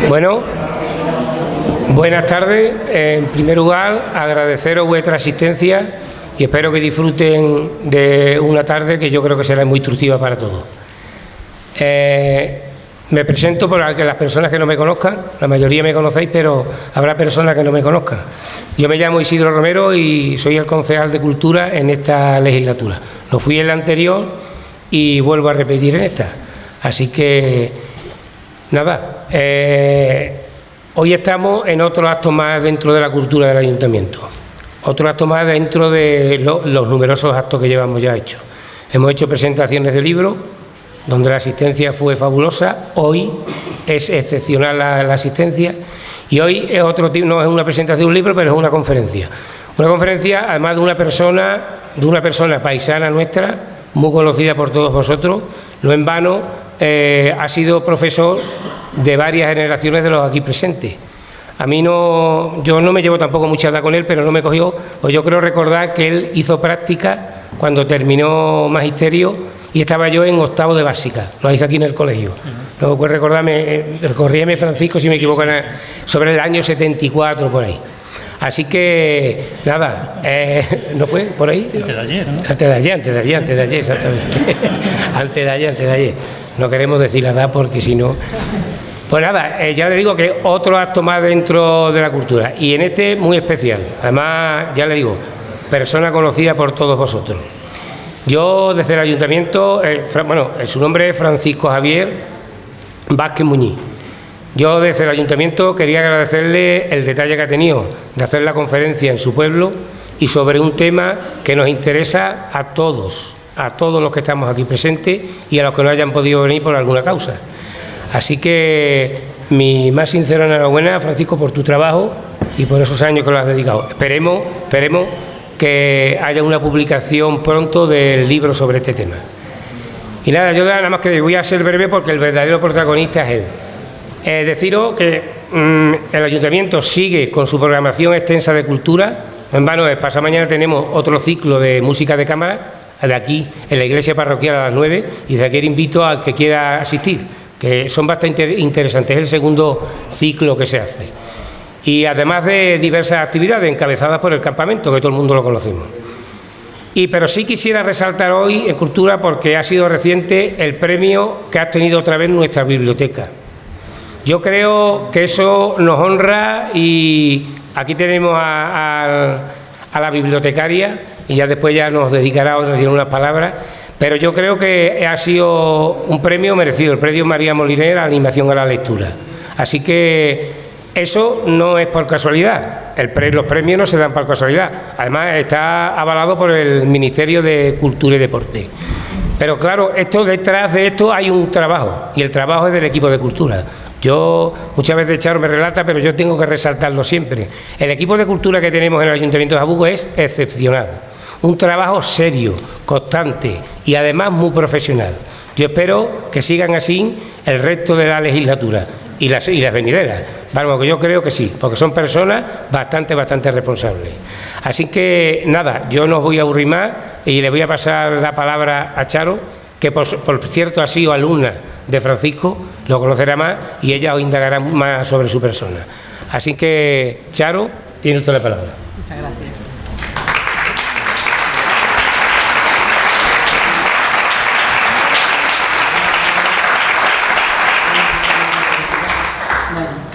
Bueno, buenas tardes. En primer lugar, agradeceros vuestra asistencia y espero que disfruten de una tarde que yo creo que será muy instructiva para todos. Me presento para que las personas que no me conozcan, la mayoría me conocéis, pero habrá personas que no me conozcan. Yo me llamo Isidro Romero y soy el concejal de Cultura en esta legislatura. Lo fui en la anterior y vuelvo a repetir en esta. Así que, nada, hoy estamos en otro acto más dentro de la cultura del Ayuntamiento. Otro acto más dentro de los numerosos actos que llevamos ya hechos. Hemos hecho presentaciones de libros, donde la asistencia fue fabulosa. Hoy es excepcional la asistencia y hoy es otro tipo, no es una presentación de un libro, pero es una conferencia. Una conferencia, además de una persona paisana nuestra, muy conocida por todos vosotros, no en vano, ha sido profesor de varias generaciones de los aquí presentes. A mí yo no me llevo tampoco mucha edad con él, pero no me cogió, pues yo creo recordar que él hizo práctica cuando terminó magisterio y estaba yo en octavo de básica, lo hice aquí en el colegio. Luego pues corrígeme Francisco si me equivoco, sobre el año 74 por ahí. Así que, nada, ¿no fue por ahí? Antes de ayer, ¿no? Antes de ayer, exactamente. Antes de ayer. No queremos decir la edad porque si no... Pues nada, ya le digo que otro acto más dentro de la cultura y en este muy especial. Además, ya le digo, persona conocida por todos vosotros. Yo desde el Ayuntamiento, su nombre es Francisco Javier Vázquez Muñiz. Yo desde el Ayuntamiento quería agradecerle el detalle que ha tenido de hacer la conferencia en su pueblo y sobre un tema que nos interesa a todos los que estamos aquí presentes y a los que no hayan podido venir por alguna causa. Así que mi más sincera enhorabuena, Francisco, por tu trabajo y por esos años que lo has dedicado. Esperemos que haya una publicación pronto del libro sobre este tema. Y nada, yo nada más que voy a ser breve porque el verdadero protagonista es él. Deciros que el Ayuntamiento sigue con su programación extensa de cultura. En vano, pasado mañana tenemos otro ciclo de música de cámara, de aquí, en la iglesia parroquial a las 9, y de aquí invito al que quiera asistir, que son bastante interesantes. Es el segundo ciclo que se hace. Y además de diversas actividades encabezadas por el campamento, que todo el mundo lo conocemos. Pero sí quisiera resaltar hoy en Cultura, porque ha sido reciente el premio que ha tenido otra vez nuestra biblioteca. Yo creo que eso nos honra y aquí tenemos a la bibliotecaria y ya después ya nos dedicará a decir unas palabras, pero yo creo que ha sido un premio merecido, el premio María Moliner a animación a la lectura. Así que eso no es por casualidad, los premios no se dan por casualidad, además está avalado por el Ministerio de Cultura y Deporte. Pero claro, detrás de esto hay un trabajo, y el trabajo es del equipo de cultura. Yo, muchas veces Charo me relata, pero yo tengo que resaltarlo siempre. El equipo de cultura que tenemos en el Ayuntamiento de Jabugo es excepcional. Un trabajo serio, constante y además muy profesional. Yo espero que sigan así el resto de la legislatura y las venideras. Vamos, que yo creo que sí, porque son personas bastante responsables. Así que nada, yo no os voy a aburrir más y le voy a pasar la palabra a Charo, que por cierto ha sido alumna de Francisco, lo conocerá más y ella os indagará más sobre su persona. Así que, Charo, tiene usted la palabra. Muchas gracias.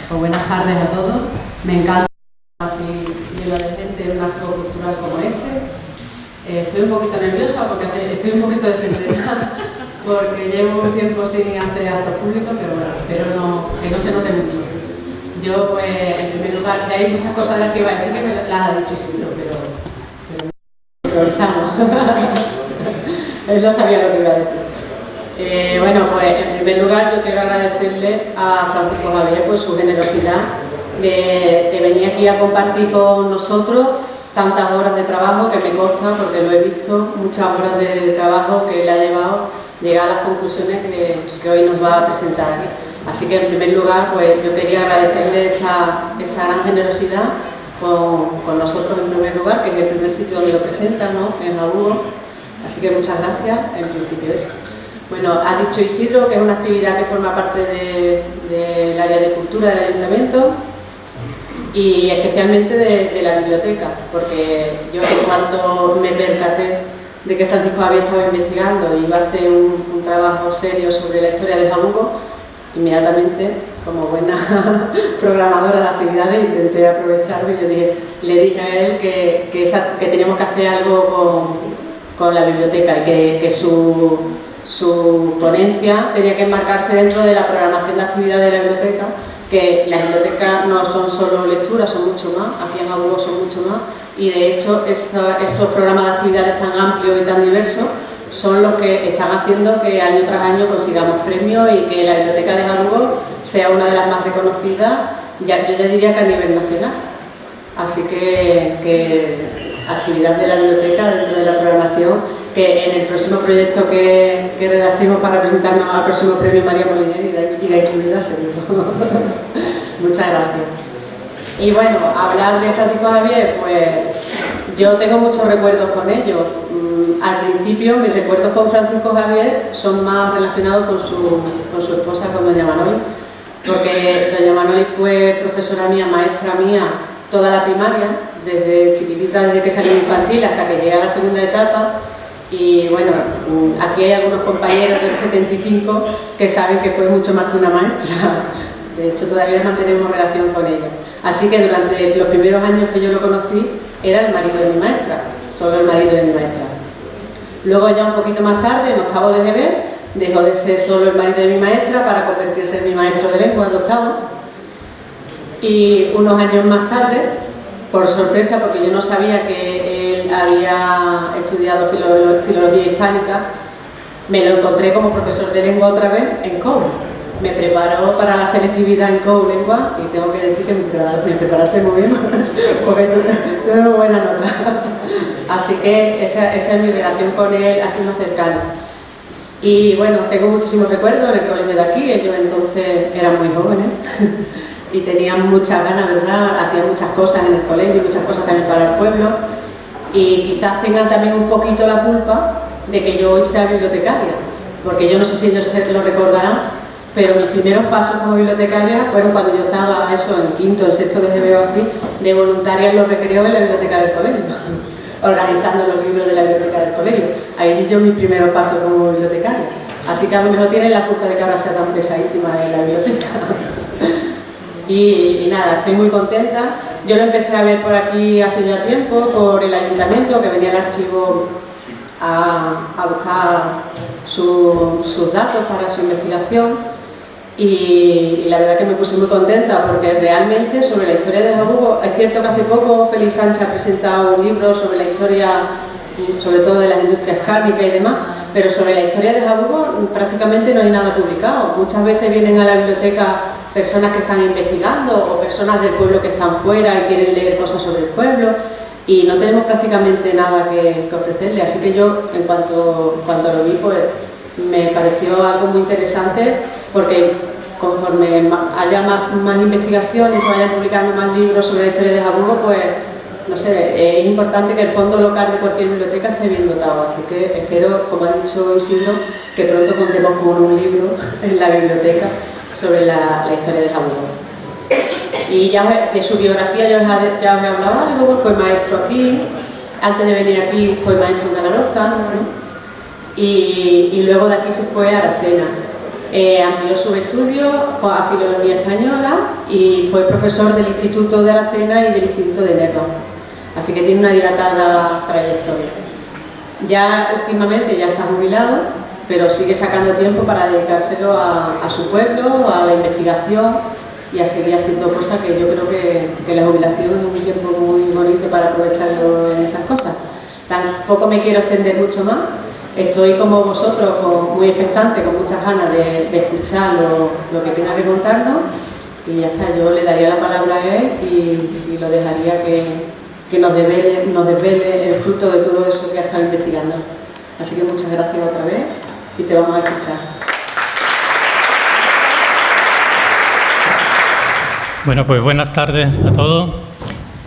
Pues buenas tardes a todos. Me encanta así lleno de gente en un acto cultural como este. Estoy un poquito nerviosa porque estoy un poquito desentrenada porque llevo un tiempo sin hacer actos públicos, pero bueno, espero que no se note mucho. Yo, pues, en primer lugar, ya hay muchas cosas de las que iba a decir que me las ha dicho Isidro, pero improvisamos. Él no sabía lo que iba a decir. Bueno, pues en primer lugar yo quiero agradecerle a Francisco Javier por su generosidad de venir aquí a compartir con nosotros tantas horas de trabajo, que me consta porque lo he visto, muchas horas de trabajo que él ha llevado a llegar a las conclusiones que hoy nos va a presentar aquí. Así que en primer lugar pues yo quería agradecerle esa gran generosidad con nosotros en primer lugar, que es el primer sitio donde lo presentan, ¿no? En Jabugo. Así que muchas gracias, en principio eso. Bueno, ha dicho Isidro que es una actividad que forma parte del área de cultura del ayuntamiento y especialmente de la biblioteca, porque yo en cuanto me percaté de que Francisco Javier estaba investigando y iba a hacer un trabajo serio sobre la historia de Jabugo, inmediatamente, como buena programadora de actividades, intenté aprovecharlo y le dije a él que teníamos que hacer algo con la biblioteca y que su ponencia tenía que enmarcarse dentro de la programación de actividades de la biblioteca, que las bibliotecas no son solo lecturas, son mucho más, aquí en Jabugo son mucho más, y de hecho esos programas de actividades tan amplios y tan diversos son los que están haciendo que año tras año consigamos premios y que la biblioteca de Jabugo sea una de las más reconocidas, yo ya diría que a nivel nacional. Así que actividad de la biblioteca dentro de la programación, que en el próximo proyecto que redactemos para presentarnos al próximo premio María Molineri irá incluida seguro. Muchas gracias. Y bueno, hablar de Francisco Javier, pues yo tengo muchos recuerdos con ellos. Al principio mis recuerdos con Francisco Javier son más relacionados con su esposa, con doña Manoli, porque doña Manoli fue profesora mía, maestra mía, toda la primaria, desde chiquitita, desde que salí infantil hasta que llegué a la segunda etapa. Y bueno, aquí hay algunos compañeros del 75 que saben que fue mucho más que una maestra. De hecho, todavía mantenemos relación con ella. Así que durante los primeros años que yo lo conocí, era el marido de mi maestra, solo el marido de mi maestra. Luego ya un poquito más tarde, en octavo de GB, dejó de ser solo el marido de mi maestra para convertirse en mi maestro de lengua de octavo. Y unos años más tarde, por sorpresa, porque yo no sabía que él había estudiado filología hispánica, me lo encontré como profesor de lengua otra vez en COU. Me preparó para la selectividad en COU Lengua y tengo que decir que me preparaste muy bien porque tuve muy buena nota. Así que esa es mi relación con él, así más cercana. Y bueno, tengo muchísimos recuerdos en el colegio de aquí. Ellos entonces eran muy jóvenes y tenían muchas ganas, ¿verdad? Hacían muchas cosas en el colegio y muchas cosas también para el pueblo. Y quizás tengan también un poquito la culpa de que yo hoy sea bibliotecaria, porque yo no sé si ellos lo recordarán, pero mis primeros pasos como bibliotecaria fueron cuando yo estaba en quinto, en sexto de GB o así, de voluntaria en los recreos en la biblioteca del colegio, organizando los libros de la biblioteca del colegio. Ahí di yo mis primeros pasos como bibliotecaria. Así que a lo mejor tienen la culpa de que ahora sea tan pesadísima en la biblioteca. Y nada, estoy muy contenta. Yo lo empecé a ver por aquí hace ya tiempo, por el ayuntamiento, que venía el archivo a buscar sus datos para su investigación. Y la verdad que me puse muy contenta porque realmente sobre la historia de Jabugo, es cierto que hace poco Félix Sánchez ha presentado un libro sobre la historia, sobre todo de las industrias cárnicas y demás, pero sobre la historia de Jabugo prácticamente no hay nada publicado. Muchas veces vienen a la biblioteca personas que están investigando o personas del pueblo que están fuera y quieren leer cosas sobre el pueblo y no tenemos prácticamente nada que ofrecerle. Así que yo, en cuanto lo vi, pues me pareció algo muy interesante porque conforme haya más investigaciones, se vayan publicando más libros sobre la historia de Jabugo, pues no sé, es importante que el fondo local de cualquier biblioteca esté bien dotado. Así que espero, como ha dicho Isidro, que pronto contemos con un libro en la biblioteca sobre la historia de Jabugo. Y ya de su biografía ya os he hablado algo, pues fue maestro aquí, antes de venir aquí fue maestro en Galaroza, ¿no? Y luego de aquí se fue a Aracena. Amplió sus estudios a Filología Española y fue profesor del Instituto de Aracena y del Instituto de Nerva. Así que tiene una dilatada trayectoria. Ya últimamente ya está jubilado, pero sigue sacando tiempo para dedicárselo a su pueblo, a la investigación y a seguir haciendo cosas que yo creo que la jubilación es un tiempo muy bonito para aprovecharlo en esas cosas. Tampoco me quiero extender mucho más. Estoy como vosotros, muy expectante, con muchas ganas de escuchar lo que tenga que contarnos y ya está, yo le daría la palabra a él y lo dejaría que nos desvele el fruto de todo eso que ha estado investigando. Así que muchas gracias otra vez y te vamos a escuchar. Bueno, pues buenas tardes a todos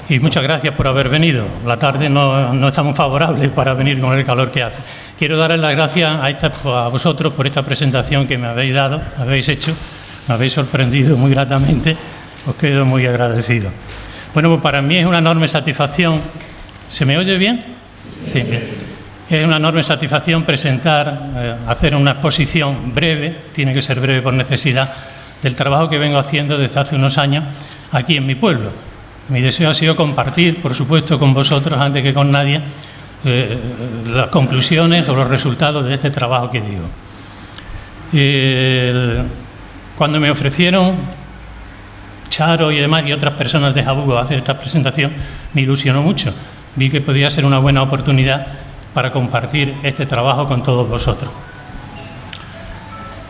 Y muchas gracias por haber venido. La tarde no está muy favorable para venir con el calor que hace. Quiero darles las gracias a vosotros por esta presentación que me habéis dado, habéis hecho, me habéis sorprendido muy gratamente, os quedo muy agradecido. Bueno, pues para mí es una enorme satisfacción. ¿Se me oye bien? Sí, bien. Es una enorme satisfacción presentar, hacer una exposición breve, tiene que ser breve por necesidad, del trabajo que vengo haciendo desde hace unos años aquí en mi pueblo. Mi deseo ha sido compartir, por supuesto, con vosotros, antes que con nadie, las conclusiones o los resultados de este trabajo que digo. Cuando me ofrecieron Charo y demás y otras personas de Jabugo a hacer esta presentación, me ilusionó mucho. Vi que podía ser una buena oportunidad para compartir este trabajo con todos vosotros.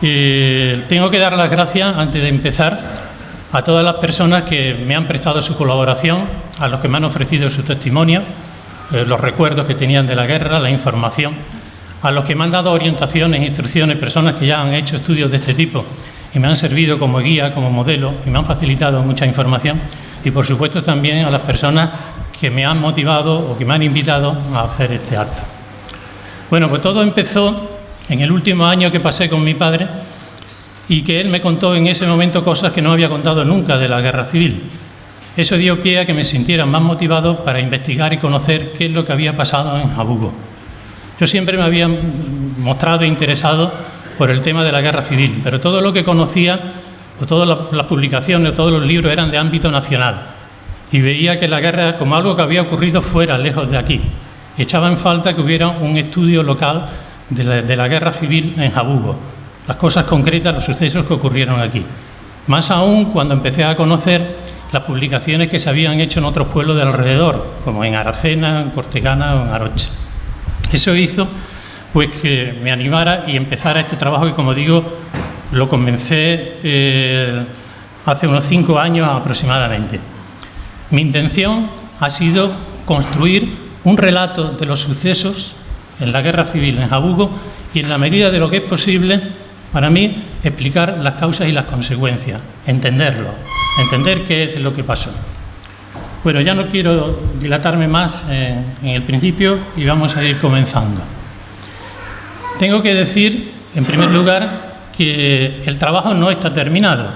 Tengo que dar las gracias, antes de empezar, a todas las personas que me han prestado su colaboración, a los que me han ofrecido su testimonio, los recuerdos que tenían de la guerra, la información, a los que me han dado orientaciones, instrucciones, personas que ya han hecho estudios de este tipo y me han servido como guía, como modelo y me han facilitado mucha información, y por supuesto también a las personas que me han motivado o que me han invitado a hacer este acto. Bueno, pues todo empezó en el último año que pasé con mi padre, y que él me contó en ese momento cosas que no había contado nunca de la guerra civil. Eso dio pie a que me sintiera más motivado para investigar y conocer qué es lo que había pasado en Jabugo. Yo siempre me había mostrado interesado por el tema de la guerra civil, pero todo lo que conocía, o todas las publicaciones, todos los libros eran de ámbito nacional, y veía que la guerra como algo que había ocurrido fuera, lejos de aquí. Echaba en falta que hubiera un estudio local de la guerra civil en Jabugo, las cosas concretas, los sucesos que ocurrieron aquí. Más aún cuando empecé a conocer las publicaciones que se habían hecho en otros pueblos de alrededor, como en Aracena, en Cortegana o en Aroche. Eso hizo pues que me animara y empezara este trabajo que, como digo, lo comencé hace unos 5 años aproximadamente. Mi intención ha sido construir un relato de los sucesos en la guerra civil en Jabugo y, en la medida de lo que es posible, para mí, explicar las causas y las consecuencias, entenderlo, entender qué es lo que pasó. Bueno, ya no quiero dilatarme más en el principio y vamos a ir comenzando. Tengo que decir, en primer lugar, que el trabajo no está terminado.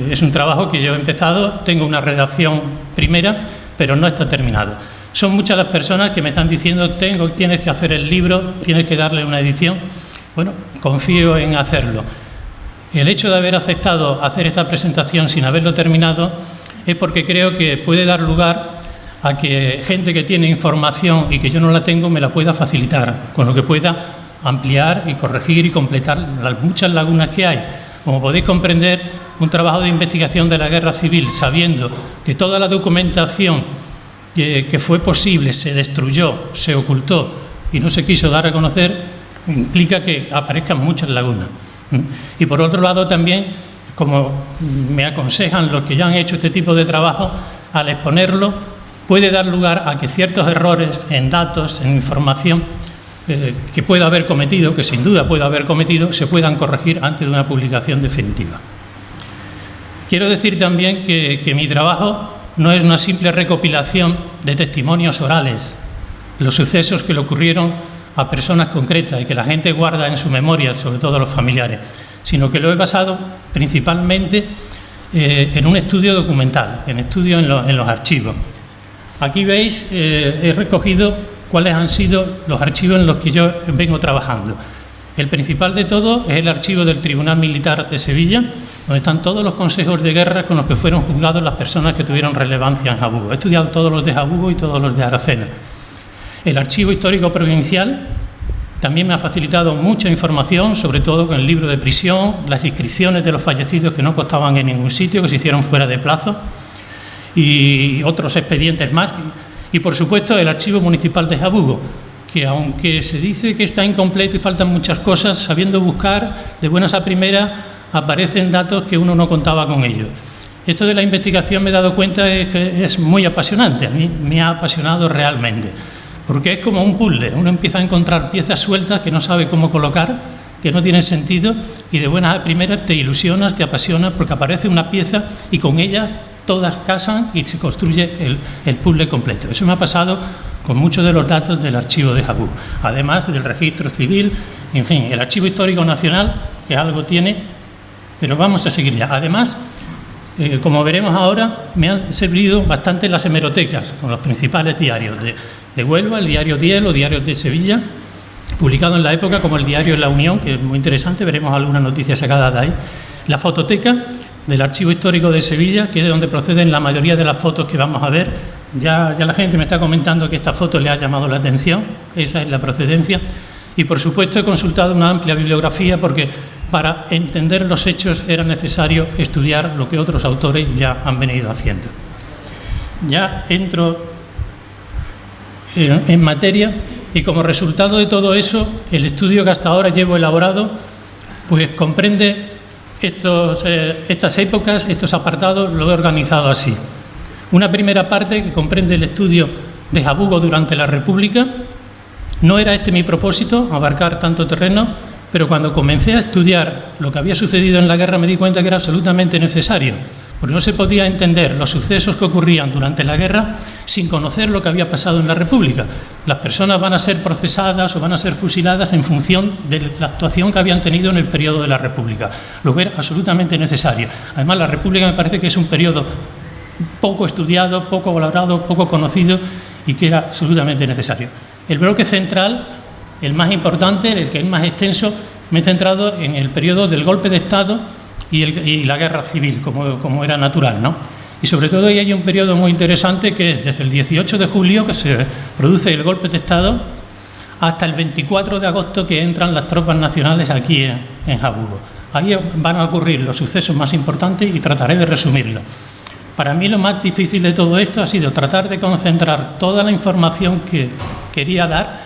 Es un trabajo que yo he empezado, tengo una redacción primera, pero no está terminado. Son muchas las personas que me están diciendo: tienes que hacer el libro, tienes que darle una edición. Bueno, confío en hacerlo. El hecho de haber aceptado hacer esta presentación sin haberlo terminado es porque creo que puede dar lugar a que gente que tiene información y que yo no la tengo me la pueda facilitar, con lo que pueda ampliar y corregir y completar las muchas lagunas que hay. Como podéis comprender, un trabajo de investigación de la guerra civil, sabiendo que toda la documentación que fue posible se destruyó, se ocultó y no se quiso dar a conocer, implica que aparezcan muchas lagunas. Y por otro lado también, como me aconsejan los que ya han hecho este tipo de trabajo, al exponerlo puede dar lugar a que ciertos errores en datos, en información que pueda haber cometido, que sin duda pueda haber cometido, se puedan corregir antes de una publicación definitiva. Quiero decir también que mi trabajo no es una simple recopilación de testimonios orales, los sucesos que le ocurrieron a personas concretas y que la gente guarda en su memoria, sobre todo los familiares, sino que lo he basado principalmente en un estudio documental, en estudio en los archivos. Aquí veis, he recogido cuáles han sido los archivos en los que yo vengo trabajando. El principal de todo es el archivo del Tribunal Militar de Sevilla, donde están todos los consejos de guerra con los que fueron juzgados las personas que tuvieron relevancia en Jabugo. He estudiado todos los de Jabugo y todos los de Aracena. El Archivo Histórico Provincial también me ha facilitado mucha información, sobre todo con el libro de prisión, las inscripciones de los fallecidos que no constaban en ningún sitio, que se hicieron fuera de plazo, y otros expedientes más. Y, por supuesto, el Archivo Municipal de Jabugo, que aunque se dice que está incompleto y faltan muchas cosas, sabiendo buscar de buenas a primeras, aparecen datos que uno no contaba con ellos. Esto de la investigación, me he dado cuenta, que es muy apasionante. A mí me ha apasionado realmente, porque es como un puzzle. Uno empieza a encontrar piezas sueltas que no sabe cómo colocar, que no tienen sentido, y de buenas a primeras te ilusionas, te apasionas, porque aparece una pieza y con ella todas casan y se construye el puzzle completo. Eso me ha pasado con muchos de los datos del archivo de Jabugo, además del registro civil, en fin, el archivo histórico nacional, que algo tiene, pero vamos a seguir ya. Además, como veremos ahora, me han servido bastante las hemerotecas con los principales diarios de Huelva, el diario Diel o diarios de Sevilla, publicado en la época, como el diario La Unión, que es muy interesante, veremos algunas noticias sacadas de ahí. La fototeca del Archivo Histórico de Sevilla, que es de donde proceden la mayoría de las fotos que vamos a ver. Ya la gente me está comentando que esta foto le ha llamado la atención, esa es la procedencia. Y por supuesto he consultado una amplia bibliografía porque para entender los hechos era necesario estudiar lo que otros autores ya han venido haciendo. Ya entro en materia y como resultado de todo eso, el estudio que hasta ahora llevo elaborado pues comprende estas épocas, estos apartados, lo he organizado así. Una primera parte que comprende el estudio de Jabugo durante la República. No era este mi propósito, abarcar tanto terreno, pero cuando comencé a estudiar lo que había sucedido en la guerra me di cuenta que era absolutamente necesario, porque no se podía entender los sucesos que ocurrían durante la guerra sin conocer lo que había pasado en la República. Las personas van a ser procesadas o van a ser fusiladas en función de la actuación que habían tenido en el periodo de la República, lo que era absolutamente necesario. Además, la República me parece que es un periodo poco estudiado, poco valorado, poco conocido y que era absolutamente necesario. El bloque central, el más importante, el que es más extenso, me he centrado en el periodo del golpe de Estado y la guerra civil, como era natural, ¿no? Y sobre todo ahí hay un periodo muy interesante que es desde el 18 de julio, que se produce el golpe de Estado, hasta el 24 de agosto, que entran las tropas nacionales aquí en Jabugo. Ahí van a ocurrir los sucesos más importantes y trataré de resumirlo. Para mí lo más difícil de todo esto ha sido tratar de concentrar toda la información que quería dar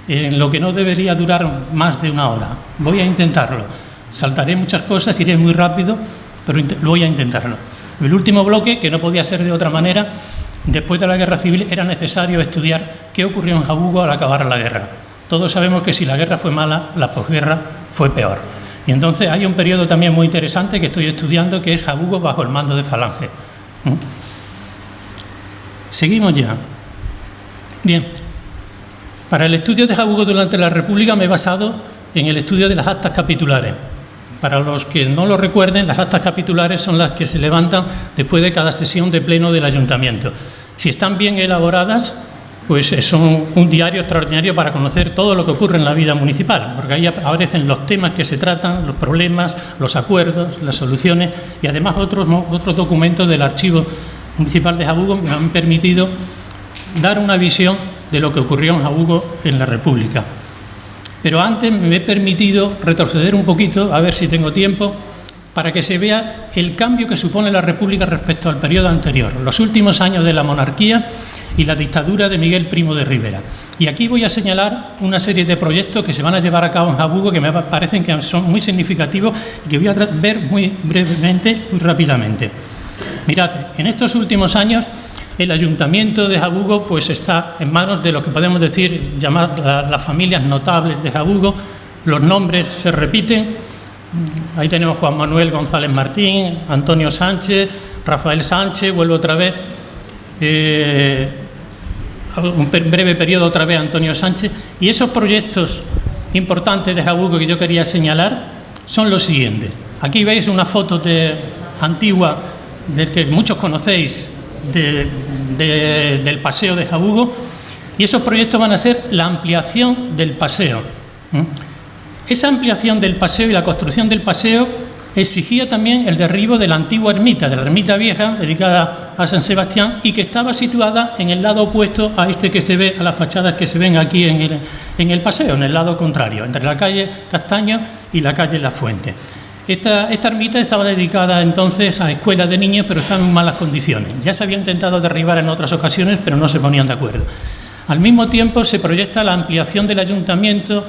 en lo que no debería durar más de una hora. Voy a intentarlo. Saltaré muchas cosas, iré muy rápido, pero voy a intentarlo. El último bloque, que no podía ser de otra manera, después de la guerra civil era necesario estudiar qué ocurrió en Jabugo al acabar la guerra. Todos sabemos que si la guerra fue mala, la posguerra fue peor. Y entonces hay un periodo también muy interesante que estoy estudiando, que es Jabugo bajo el mando de Falange. Seguimos ya. Bien, para el estudio de Jabugo durante la República me he basado en el estudio de las actas capitulares. Para los que no lo recuerden, las actas capitulares son las que se levantan después de cada sesión de pleno del ayuntamiento. Si están bien elaboradas, pues son un diario extraordinario para conocer todo lo que ocurre en la vida municipal, porque ahí aparecen los temas que se tratan, los problemas, los acuerdos, las soluciones y además otros documentos del archivo municipal de Jabugo me han permitido dar una visión de lo que ocurrió en Jabugo en la República. Pero antes me he permitido retroceder un poquito, a ver si tengo tiempo, para que se vea el cambio que supone la República respecto al periodo anterior, los últimos años de la monarquía y la dictadura de Miguel Primo de Rivera. Y aquí voy a señalar una serie de proyectos que se van a llevar a cabo en Jabugo que me parecen que son muy significativos y que voy a ver muy brevemente, muy rápidamente. Mirad, en estos últimos años el ayuntamiento de Jabugo pues está en manos de lo que podemos decir, llamar las familias notables de Jabugo. Los nombres se repiten. Ahí tenemos Juan Manuel González Martín, Antonio Sánchez, Rafael Sánchez, vuelvo otra vez. Un breve periodo otra vez Antonio Sánchez, y esos proyectos importantes de Jabugo que yo quería señalar son los siguientes. Aquí veis una foto antigua del que muchos conocéis del paseo de Jabugo, y esos proyectos van a ser la ampliación del paseo. Esa ampliación del paseo y la construcción del paseo exigía también el derribo de la antigua ermita, de la ermita vieja dedicada a San Sebastián y que estaba situada en el lado opuesto a este que se ve, a las fachadas que se ven aquí en el paseo, en el lado contrario, entre la calle Castaño y la calle La Fuente. Esta ermita estaba dedicada entonces a escuelas de niños, pero estaba en malas condiciones. Ya se había intentado derribar en otras ocasiones, pero no se ponían de acuerdo. Al mismo tiempo se proyecta la ampliación del ayuntamiento,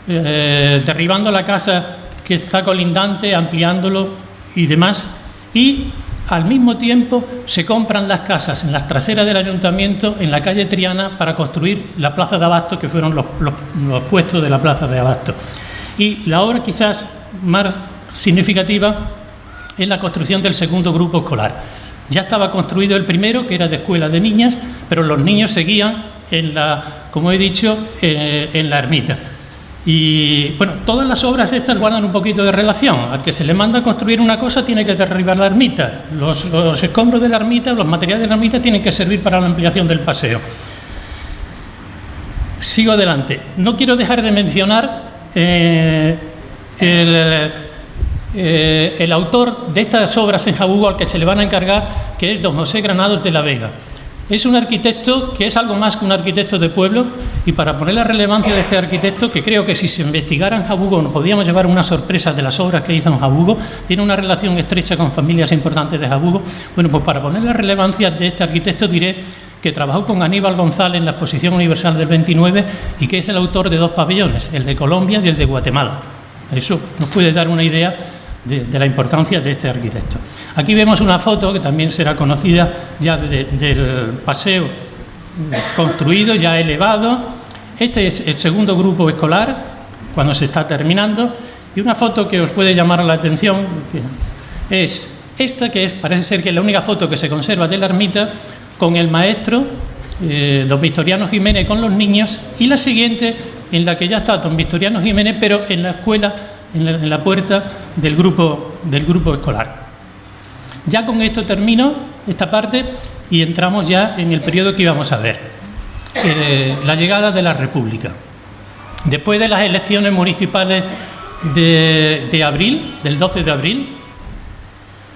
derribando la casa que está colindante, ampliándolo y demás, y al mismo tiempo se compran las casas en las traseras del ayuntamiento en la calle Triana para construir la plaza de abasto, que fueron los puestos de la plaza de abasto. Y la obra quizás más significativa es la construcción del segundo grupo escolar. Ya estaba construido el primero, que era de escuela de niñas, pero los niños seguían en la, como he dicho, en la ermita. Y bueno, todas las obras estas guardan un poquito de relación. Al que se le manda a construir una cosa tiene que derribar la ermita. Los escombros de la ermita, los materiales de la ermita tienen que servir para la ampliación del paseo. Sigo adelante. No quiero dejar de mencionar el autor de estas obras en Jabugo al que se le van a encargar, que es don José Granados de la Vega. Es un arquitecto que es algo más que un arquitecto de pueblo, y para poner la relevancia de este arquitecto, que creo que si se investigara en Jabugo nos podíamos llevar una sorpresa de las obras que hizo en Jabugo, tiene una relación estrecha con familias importantes de Jabugo. Bueno, pues para poner la relevancia de este arquitecto diré que trabajó con Aníbal González en la Exposición Universal del 29 y que es el autor de 2 pabellones, el de Colombia y el de Guatemala. Eso nos puede dar una idea de la importancia de este arquitecto. Aquí vemos una foto que también será conocida ya del paseo construido, ya elevado. Este es el segundo grupo escolar, cuando se está terminando, y una foto que os puede llamar la atención es esta, que parece ser que es la única foto que se conserva de la ermita, con el maestro don Victoriano Jiménez con los niños, y la siguiente en la que ya está don Victoriano Jiménez, pero en la escuela, en la puerta del grupo escolar. Ya con esto termino esta parte y entramos ya en el periodo que íbamos a ver, la llegada de la República. Después de las elecciones municipales de abril, del 12 de abril,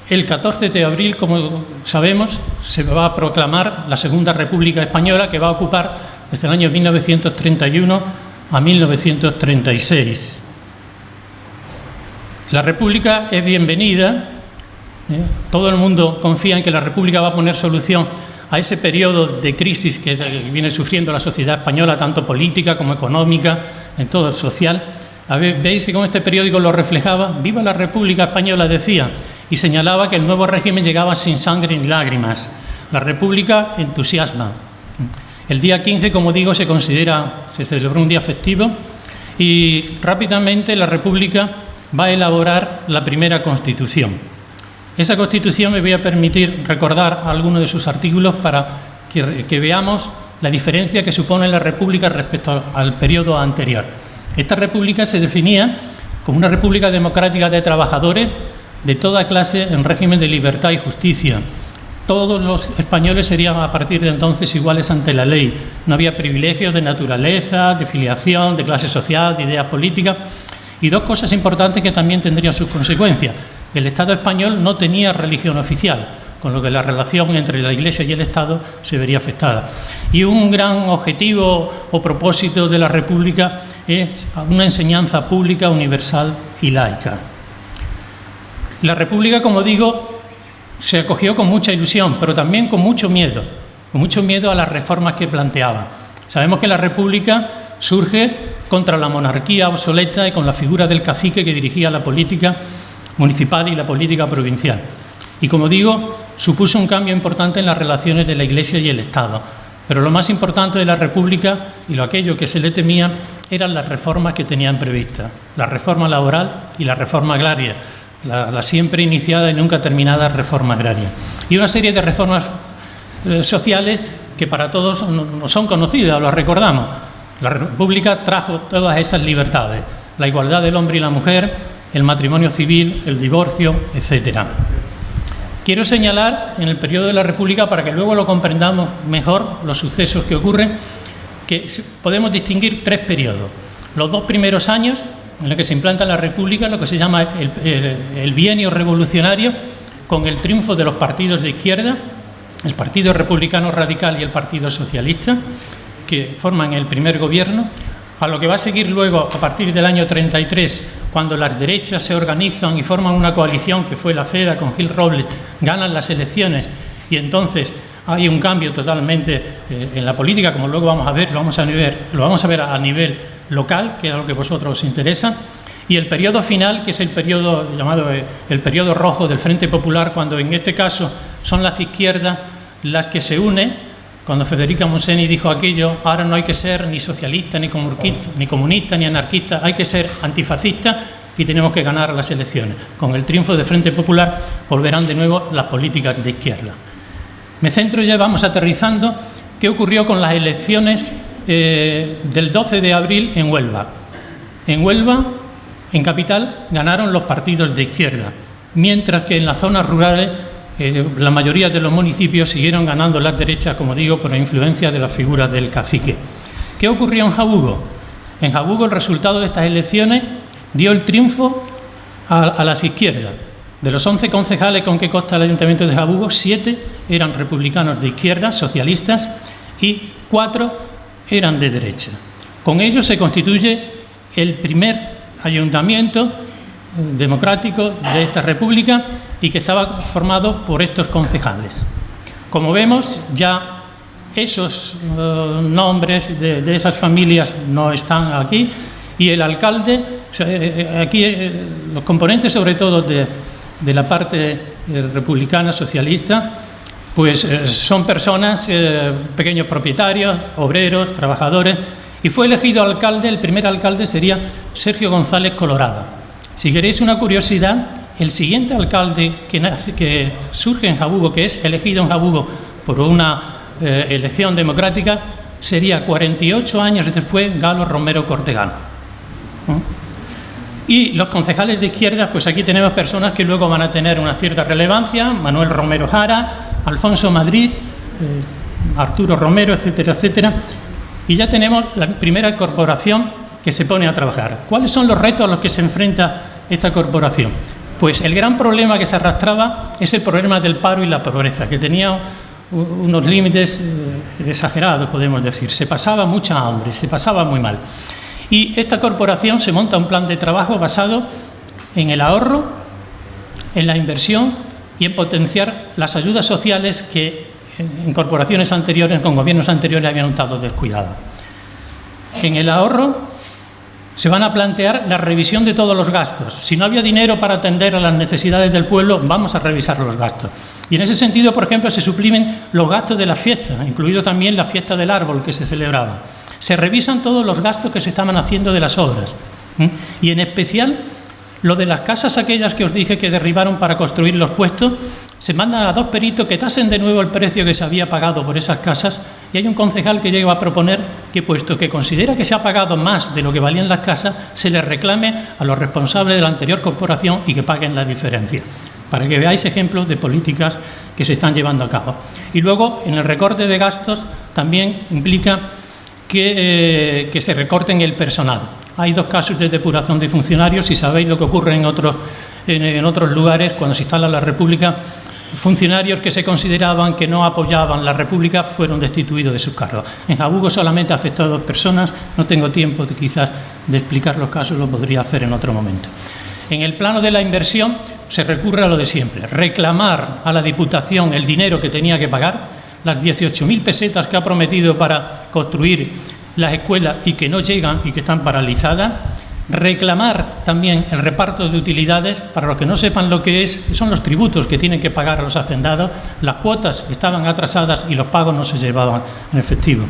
el 14 de abril, como sabemos, se va a proclamar la Segunda República Española, que va a ocupar desde el año 1931 a 1936. La República es bienvenida, todo el mundo confía en que la República va a poner solución a ese periodo de crisis que viene sufriendo la sociedad española, tanto política como económica, en todo el social. Veis que con este periódico lo reflejaba. Viva la República Española, decía, y señalaba que el nuevo régimen llegaba sin sangre ni lágrimas. La República entusiasma. El día 15, como digo, se celebró un día festivo, y rápidamente la República va a elaborar la primera Constitución. Esa Constitución me voy a permitir recordar algunos de sus artículos para que veamos la diferencia que supone la República respecto al periodo anterior. Esta República se definía como una república democrática de trabajadores de toda clase en régimen de libertad y justicia. Todos los españoles serían a partir de entonces iguales ante la ley. No había privilegios de naturaleza, de filiación, de clase social, de ideas políticas. Y 2 cosas importantes que también tendrían sus consecuencias. El Estado español no tenía religión oficial, con lo que la relación entre la Iglesia y el Estado se vería afectada. Y un gran objetivo o propósito de la República es una enseñanza pública, universal y laica. La República, como digo, se acogió con mucha ilusión, pero también con mucho miedo a las reformas que planteaba. Sabemos que la República surge contra la monarquía obsoleta y con la figura del cacique que dirigía la política municipal y la política provincial. Y como digo, supuso un cambio importante en las relaciones de la Iglesia y el Estado. Pero lo más importante de la República y aquello que se le temía eran las reformas que tenían previstas. La reforma laboral y la reforma agraria, la siempre iniciada y nunca terminada reforma agraria. Y una serie de reformas sociales que para todos no son conocidas, lo recordamos. La República trajo todas esas libertades, la igualdad del hombre y la mujer, el matrimonio civil, el divorcio, etcétera. Quiero señalar en el periodo de la República, para que luego lo comprendamos mejor, los sucesos que ocurren, que podemos distinguir 3 periodos. Los 2 primeros años en los que se implanta la República, lo que se llama el bienio revolucionario, con el triunfo de los partidos de izquierda, el Partido Republicano Radical y el Partido Socialista, que forman el primer gobierno, a lo que va a seguir luego a partir del año 33, cuando las derechas se organizan y forman una coalición que fue la CEDA con Gil Robles, ganan las elecciones y entonces hay un cambio totalmente en la política, como luego vamos a ver, lo vamos a ver a nivel local, que es a lo que vosotros os interesa, y el periodo final, que es el periodo llamado el periodo rojo del Frente Popular, cuando en este caso son las izquierdas las que se unen. Cuando Federica Montseny dijo aquello, ahora no hay que ser ni socialista, ni comunista, ni anarquista, hay que ser antifascista, y tenemos que ganar las elecciones. Con el triunfo de Frente Popular volverán de nuevo las políticas de izquierda. Me centro ya, vamos aterrizando, qué ocurrió con las elecciones del 12 de abril en Huelva. En Huelva, en capital, ganaron los partidos de izquierda, mientras que en las zonas rurales la mayoría de los municipios siguieron ganando las derechas, como digo, por la influencia de las figuras del cacique. ¿Qué ocurrió en Jabugo? En Jabugo el resultado de estas elecciones dio el triunfo a las izquierdas. De los 11 concejales con que consta el Ayuntamiento de Jabugo, 7 eran republicanos de izquierda, socialistas, y 4 eran de derecha. Con ello se constituye el primer ayuntamiento democrático de esta república y que estaba formado por estos concejales. Como vemos, ya esos nombres de esas familias no están aquí, y el alcalde, aquí los componentes sobre todo de la parte republicana socialista, pues son personas, pequeños propietarios, obreros, trabajadores, y fue elegido alcalde, el primer alcalde sería Sergio González Colorado. Si queréis una curiosidad, el siguiente alcalde que surge en Jabugo, que es elegido en Jabugo por una elección democrática, sería 48 años después Galo Romero Cortegano. Y los concejales de izquierda, pues aquí tenemos personas que luego van a tener una cierta relevancia: Manuel Romero Jara, Alfonso Madrid, Arturo Romero, etcétera, etcétera. Y ya tenemos la primera corporación que se pone a trabajar. ¿Cuáles son los retos a los que se enfrenta esta corporación? Pues el gran problema que se arrastraba es el problema del paro y la pobreza, que tenía unos límites exagerados, podemos decir. Se pasaba mucha hambre, se pasaba muy mal. Y esta corporación se monta un plan de trabajo basado en el ahorro, en la inversión y en potenciar las ayudas sociales que en corporaciones anteriores, con gobiernos anteriores, habían estado descuidadas. En el ahorro se van a plantear la revisión de todos los gastos. Si no había dinero para atender a las necesidades del pueblo, vamos a revisar los gastos. Y en ese sentido, por ejemplo, se suprimen los gastos de las fiestas, incluido también la fiesta del árbol que se celebraba. Se revisan todos los gastos que se estaban haciendo de las obras. Y en especial, lo de las casas aquellas que os dije que derribaron para construir los puestos, se mandan a 2 peritos que tasen de nuevo el precio que se había pagado por esas casas, y hay un concejal que llega a proponer que, puesto que considera que se ha pagado más de lo que valían las casas, se les reclame a los responsables de la anterior corporación y que paguen la diferencia, para que veáis ejemplos de políticas que se están llevando a cabo. Y luego, en el recorte de gastos, también implica que se recorten el personal. Hay 2 casos de depuración de funcionarios, y sabéis lo que ocurre en otros lugares cuando se instala la República. Funcionarios que se consideraban que no apoyaban la República fueron destituidos de sus cargos. En Jabugo solamente afectó a 2 personas, no tengo tiempo quizás de explicar los casos, lo podría hacer en otro momento. En el plano de la inversión se recurre a lo de siempre: reclamar a la Diputación el dinero que tenía que pagar, las 18.000 pesetas que ha prometido para construir las escuelas y que no llegan y que están paralizadas. Reclamar también el reparto de utilidades. Para los que no sepan lo que es, son los tributos que tienen que pagar a los hacendados. Las cuotas estaban atrasadas y los pagos no se llevaban en efectivo.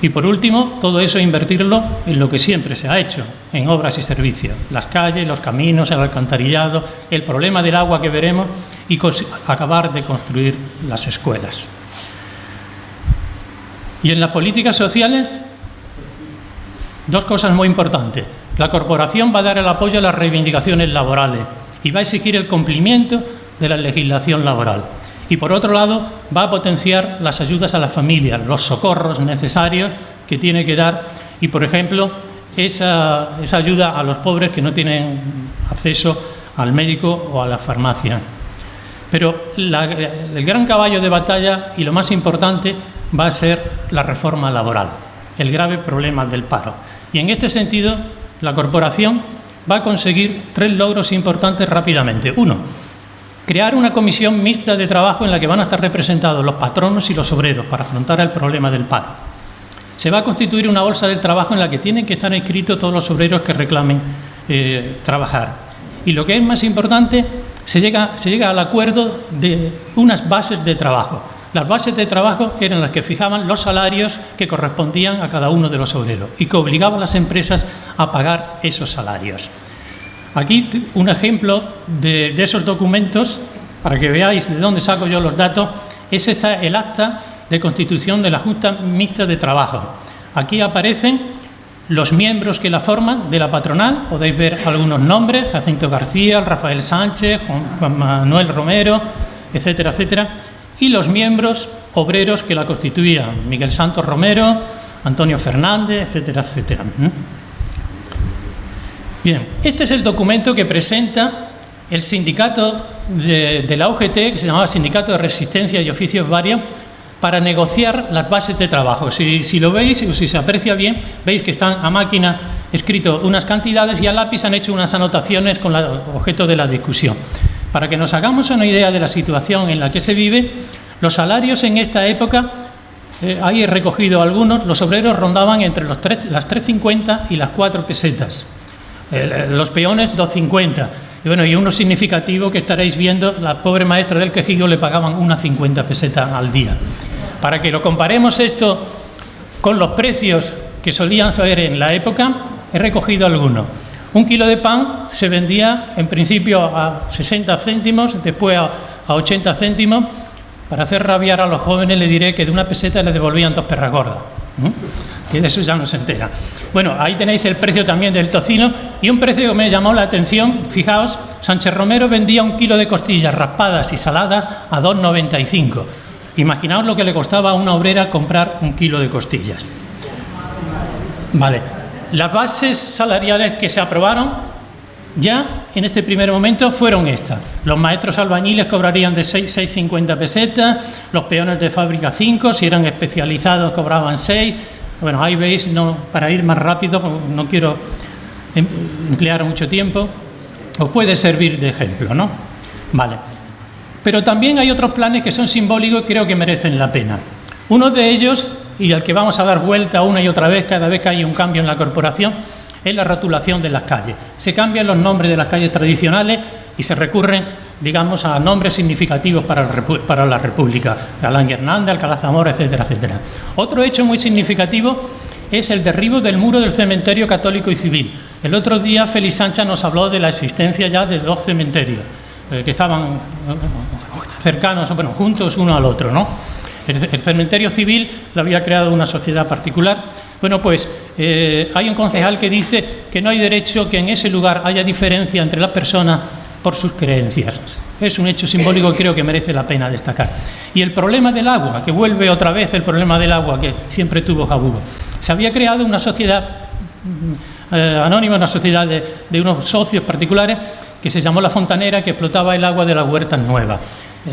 Y por último, todo eso invertirlo en lo que siempre se ha hecho, en obras y servicios: las calles, los caminos, el alcantarillado, el problema del agua que veremos, y acabar de construir las escuelas. Y en las políticas sociales, 2 cosas muy importantes. La corporación va a dar el apoyo a las reivindicaciones laborales y va a exigir el cumplimiento de la legislación laboral. Y por otro lado, va a potenciar las ayudas a las familias, los socorros necesarios que tiene que dar, y por ejemplo, esa ayuda a los pobres que no tienen acceso al médico o a la farmacia. Pero el gran caballo de batalla y lo más importante va a ser la reforma laboral, el grave problema del paro. Y en este sentido, la corporación va a conseguir 3 logros importantes rápidamente. 1, crear una comisión mixta de trabajo en la que van a estar representados los patronos y los obreros para afrontar el problema del paro. Se va a constituir una bolsa del trabajo en la que tienen que estar inscritos todos los obreros que reclamen trabajar. Y lo que es más importante, se llega al acuerdo de unas bases de trabajo. Las bases de trabajo eran las que fijaban los salarios que correspondían a cada uno de los obreros y que obligaban a las empresas a pagar esos salarios. Aquí un ejemplo de esos documentos, para que veáis de dónde saco yo los datos, es el acta de constitución de la Junta Mixta de Trabajo. Aquí aparecen los miembros que la forman de la patronal, podéis ver algunos nombres: Jacinto García, Rafael Sánchez, Juan Manuel Romero, etcétera, etcétera, y los miembros obreros que la constituían: Miguel Santos Romero, Antonio Fernández, etcétera, etcétera. Bien, este es el documento que presenta el sindicato de la UGT, que se llamaba Sindicato de Resistencia y Oficios Varios, para negociar las bases de trabajo. Si lo veis, o si se aprecia bien, veis que están a máquina escrito unas cantidades y a lápiz han hecho unas anotaciones con el objeto de la discusión. Para que nos hagamos una idea de la situación en la que se vive, los salarios en esta época, ahí he recogido algunos, los obreros rondaban entre las 3,50 y las 4 pesetas. Los peones 2,50. Y bueno, y uno significativo que estaréis viendo, la pobre maestra del Quejigo le pagaban unas 50 pesetas al día. Para que lo comparemos esto con los precios que solían saber en la época, he recogido algunos. Un kilo de pan se vendía en principio a 60 céntimos, después a 80 céntimos. Para hacer rabiar a los jóvenes le diré que de una peseta le devolvían 2 perras gordas. Que de eso ya no se entera. Bueno, ahí tenéis el precio también del tocino y un precio que me llamó la atención. Fijaos, Sánchez Romero vendía un kilo de costillas raspadas y saladas a 2,95. Imaginaos lo que le costaba a una obrera comprar un kilo de costillas. Vale, las bases salariales que se aprobaron ya en este primer momento fueron estas. Los maestros albañiles cobrarían de 6,50 pesetas, los peones de fábrica 5, si eran especializados cobraban 6. Bueno, ahí veis, para ir más rápido, no quiero emplear mucho tiempo, os puede servir de ejemplo, ¿no? Vale. Pero también hay otros planes que son simbólicos y creo que merecen la pena. Uno de ellos, y al que vamos a dar vuelta una y otra vez cada vez que hay un cambio en la corporación, es la rotulación de las calles. Se cambian los nombres de las calles tradicionales y se recurren, digamos, a nombres significativos para la República: Galán y Hernández, Alcalá Zamora, etcétera, etcétera. Otro hecho muy significativo es el derribo del muro del cementerio católico y civil. El otro día Félix Sancha nos habló de la existencia ya de 2 cementerios que estaban cercanos, bueno, juntos uno al otro, ¿no? El cementerio civil lo había creado una sociedad particular. Bueno, pues hay un concejal que dice que no hay derecho que en ese lugar haya diferencia entre las personas por sus creencias. Es un hecho simbólico que creo que merece la pena destacar. Y el problema del agua, que vuelve otra vez el problema del agua que siempre tuvo Jabugo. Se había creado una sociedad anónima, una sociedad de unos socios particulares que se llamó La Fontanera, que explotaba el agua de las huertas nuevas.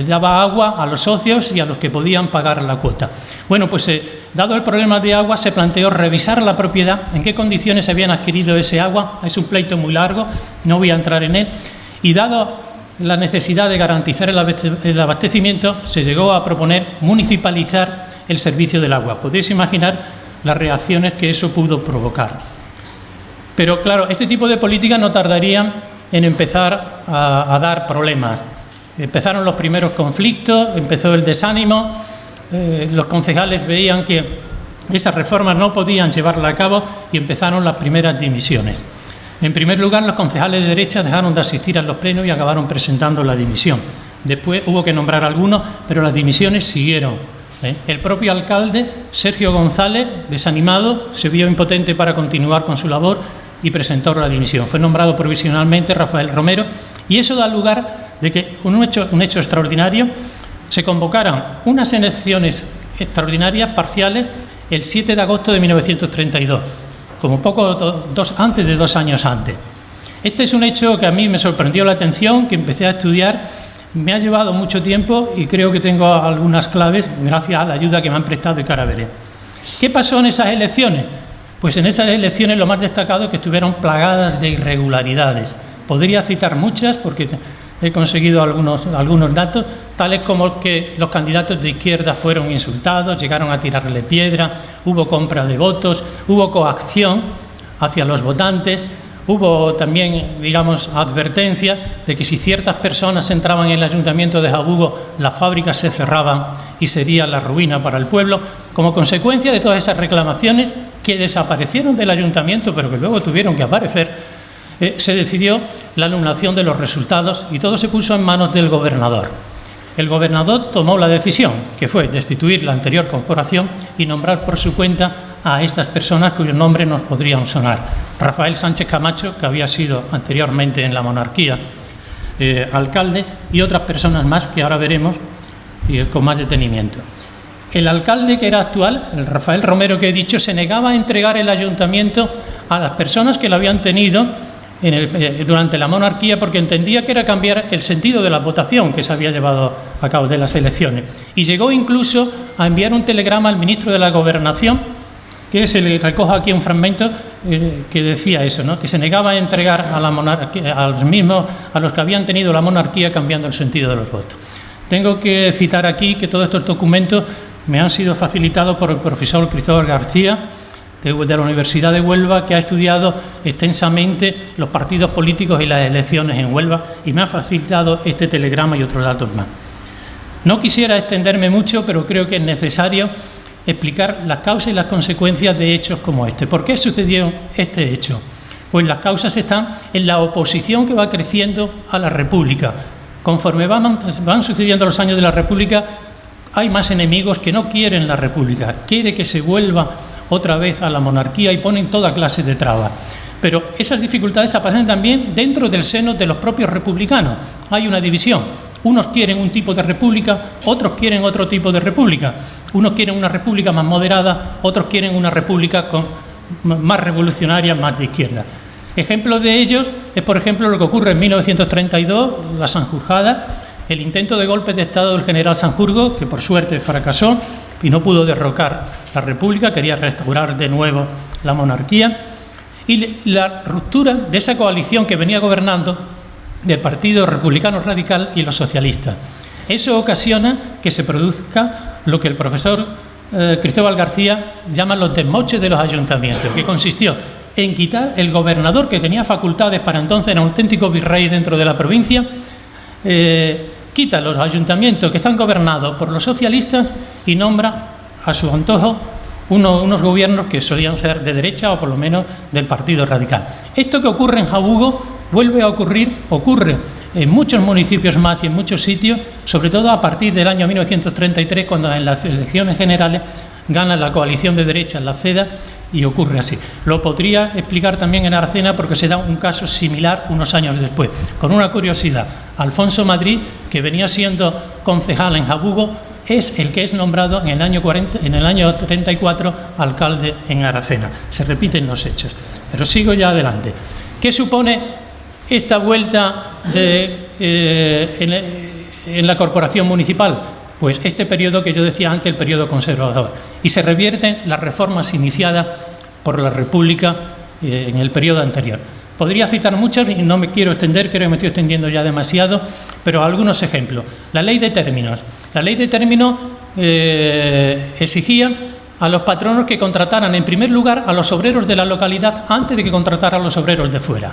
Daba agua a los socios y a los que podían pagar la cuota. Bueno, pues dado el problema de agua, se planteó revisar la propiedad, en qué condiciones se habían adquirido ese agua. Es un pleito muy largo, no voy a entrar en él. Y dado la necesidad de garantizar el abastecimiento, se llegó a proponer municipalizar el servicio del agua. Podéis imaginar las reacciones que eso pudo provocar. Pero claro, este tipo de políticas no tardarían en empezar a dar problemas. Empezaron los primeros conflictos, empezó el desánimo, los concejales veían que esas reformas no podían llevarla a cabo y empezaron las primeras dimisiones. En primer lugar, los concejales de derecha dejaron de asistir a los plenos y acabaron presentando la dimisión. Después hubo que nombrar algunos, pero las dimisiones siguieron. El propio alcalde, Sergio González, desanimado, se vio impotente para continuar con su labor y presentó la dimisión. Fue nombrado provisionalmente Rafael Romero y eso da lugar de que un hecho extraordinario, se convocaran unas elecciones extraordinarias parciales el 7 de agosto de 1932, como antes de 2 años antes. Este es un hecho que a mí me sorprendió la atención, que empecé a estudiar, me ha llevado mucho tiempo y creo que tengo algunas claves gracias a la ayuda que me han prestado y que ahora veré. ¿Qué pasó en esas elecciones? Pues en esas elecciones lo más destacado es que estuvieron plagadas de irregularidades. Podría citar muchas porque he conseguido algunos datos, tales como que los candidatos de izquierda fueron insultados, llegaron a tirarle piedra, hubo compra de votos, hubo coacción hacia los votantes, hubo también, digamos, advertencia de que si ciertas personas entraban en el ayuntamiento de Jabugo, las fábricas se cerraban y sería la ruina para el pueblo, como consecuencia de todas esas reclamaciones que desaparecieron del ayuntamiento, pero que luego tuvieron que aparecer. se decidió la anulación de los resultados y todo se puso en manos del gobernador. El gobernador tomó la decisión, que fue destituir la anterior corporación y nombrar por su cuenta a estas personas cuyos nombres nos podrían sonar. Rafael Sánchez Camacho, que había sido anteriormente en la monarquía alcalde, y otras personas más que ahora veremos con más detenimiento. El alcalde que era actual, el Rafael Romero que he dicho, se negaba a entregar el ayuntamiento a las personas que lo habían tenido durante la monarquía, porque entendía que era cambiar el sentido de la votación que se había llevado a cabo de las elecciones. Y llegó incluso a enviar un telegrama al ministro de la Gobernación, que se le recoge aquí un fragmento que decía eso, ¿no?, que se negaba a entregar a la monarquía, a los que habían tenido la monarquía, cambiando el sentido de los votos. Tengo que citar aquí que todos estos documentos me han sido facilitados por el profesor Cristóbal García, de la Universidad de Huelva, que ha estudiado extensamente los partidos políticos y las elecciones en Huelva, y me ha facilitado este telegrama y otros datos más. No quisiera extenderme mucho, pero creo que es necesario explicar las causas y las consecuencias de hechos como este. ¿Por qué sucedió este hecho? Pues las causas están en la oposición que va creciendo a la República. Conforme van sucediendo los años de la República, hay más enemigos que no quieren la República, quiere que se vuelva otra vez a la monarquía y ponen toda clase de trabas. Pero esas dificultades aparecen también dentro del seno de los propios republicanos. Hay una división. Unos quieren un tipo de república, otros quieren otro tipo de república. Unos quieren una república más moderada, otros quieren una república más revolucionaria, más de izquierda. Ejemplo de ellos es, por ejemplo, lo que ocurre en 1932, la Sanjurjada, el intento de golpe de Estado del general Sanjurjo, que por suerte fracasó y no pudo derrocar la república, quería restaurar de nuevo la monarquía, y la ruptura de esa coalición que venía gobernando del Partido Republicano Radical y los socialistas. Eso ocasiona que se produzca lo que el profesor Cristóbal García llama los desmoches de los ayuntamientos, que consistió en quitar el gobernador, que tenía facultades para entonces, era un auténtico virrey dentro de la provincia, quita los ayuntamientos que están gobernados por los socialistas y nombra a su antojo unos gobiernos que solían ser de derecha o por lo menos del Partido Radical. Esto que ocurre en Jabugo vuelve a ocurre en muchos municipios más y en muchos sitios, sobre todo a partir del año 1933, cuando en las elecciones generales gana la coalición de derecha en la CEDA y ocurre así. Lo podría explicar también en Aracena porque se da un caso similar unos años después. Con una curiosidad, Alfonso Madrid, que venía siendo concejal en Jabugo, es el que es nombrado en el año 34 alcalde en Aracena. Se repiten los hechos. Pero sigo ya adelante. ¿Qué supone esta vuelta en la corporación municipal? Pues este periodo que yo decía antes, el periodo conservador. Y se revierten las reformas iniciadas por la República en el periodo anterior. Podría citar muchas y no me quiero extender, creo que me estoy extendiendo ya demasiado, pero algunos ejemplos. La ley de términos. La ley de términos exigía a los patronos que contrataran en primer lugar a los obreros de la localidad antes de que contrataran a los obreros de fuera.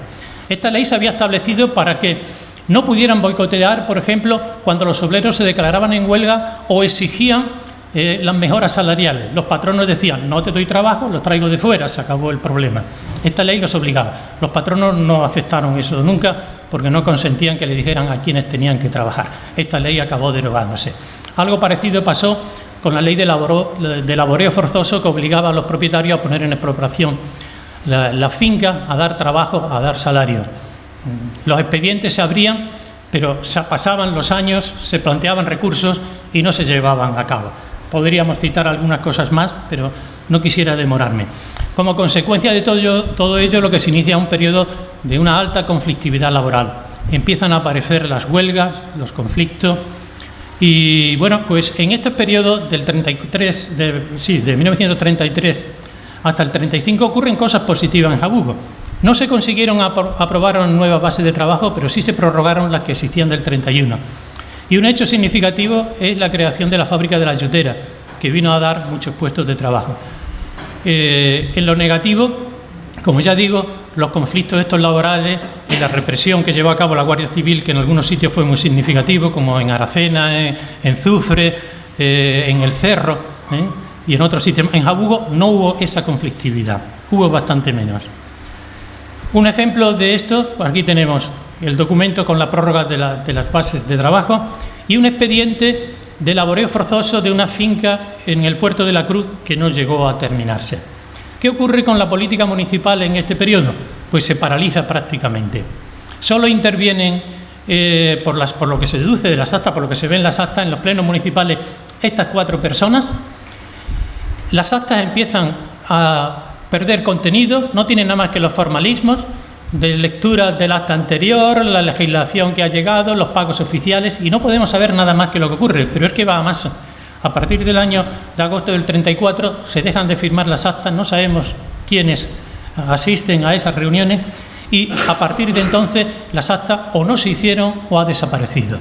Esta ley se había establecido para que no pudieran boicotear, por ejemplo, cuando los obreros se declaraban en huelga o exigían las mejoras salariales. Los patronos decían, no te doy trabajo, los traigo de fuera, se acabó el problema. Esta ley los obligaba. Los patronos no aceptaron eso nunca porque no consentían que le dijeran a quienes tenían que trabajar. Esta ley acabó derogándose. Algo parecido pasó con la ley de laboreo forzoso, que obligaba a los propietarios a poner en expropiación la finca, a dar trabajo, a dar salario. Los expedientes se abrían, pero pasaban los años, se planteaban recursos y no se llevaban a cabo. Podríamos citar algunas cosas más, pero no quisiera demorarme. Como consecuencia de todo ello, lo que se inicia es un periodo de una alta conflictividad laboral. Empiezan a aparecer las huelgas, los conflictos. Y bueno, pues en este periodo de 1933 hasta el 35 ocurren cosas positivas en Jabugo. No se consiguieron aprobar nuevas bases de trabajo, pero sí se prorrogaron las que existían del 31. Y un hecho significativo es la creación de la fábrica de la Yutera, que vino a dar muchos puestos de trabajo. En lo negativo, como ya digo, los conflictos estos laborales y la represión que llevó a cabo la Guardia Civil, que en algunos sitios fue muy significativo, como en Aracena, en Zufre, en El Cerro, y en otros sitios. En Jabugo no hubo esa conflictividad, hubo bastante menos. Un ejemplo de estos, pues aquí tenemos el documento con la prórroga de las bases de trabajo y un expediente de laboreo forzoso de una finca en el puerto de la Cruz que no llegó a terminarse. ¿Qué ocurre con la política municipal en este periodo? Pues se paraliza prácticamente. Solo intervienen, por lo que se deduce de las actas, por lo que se ve en las actas, en los plenos municipales, estas 4 personas. Las actas empiezan a perder contenido, no tienen nada más que los formalismos de lectura del acta anterior, la legislación que ha llegado, los pagos oficiales, y no podemos saber nada más que lo que ocurre, pero es que va a más. A partir del año de agosto del 34 se dejan de firmar las actas, no sabemos quiénes asisten a esas reuniones y a partir de entonces las actas o no se hicieron o ha desaparecido.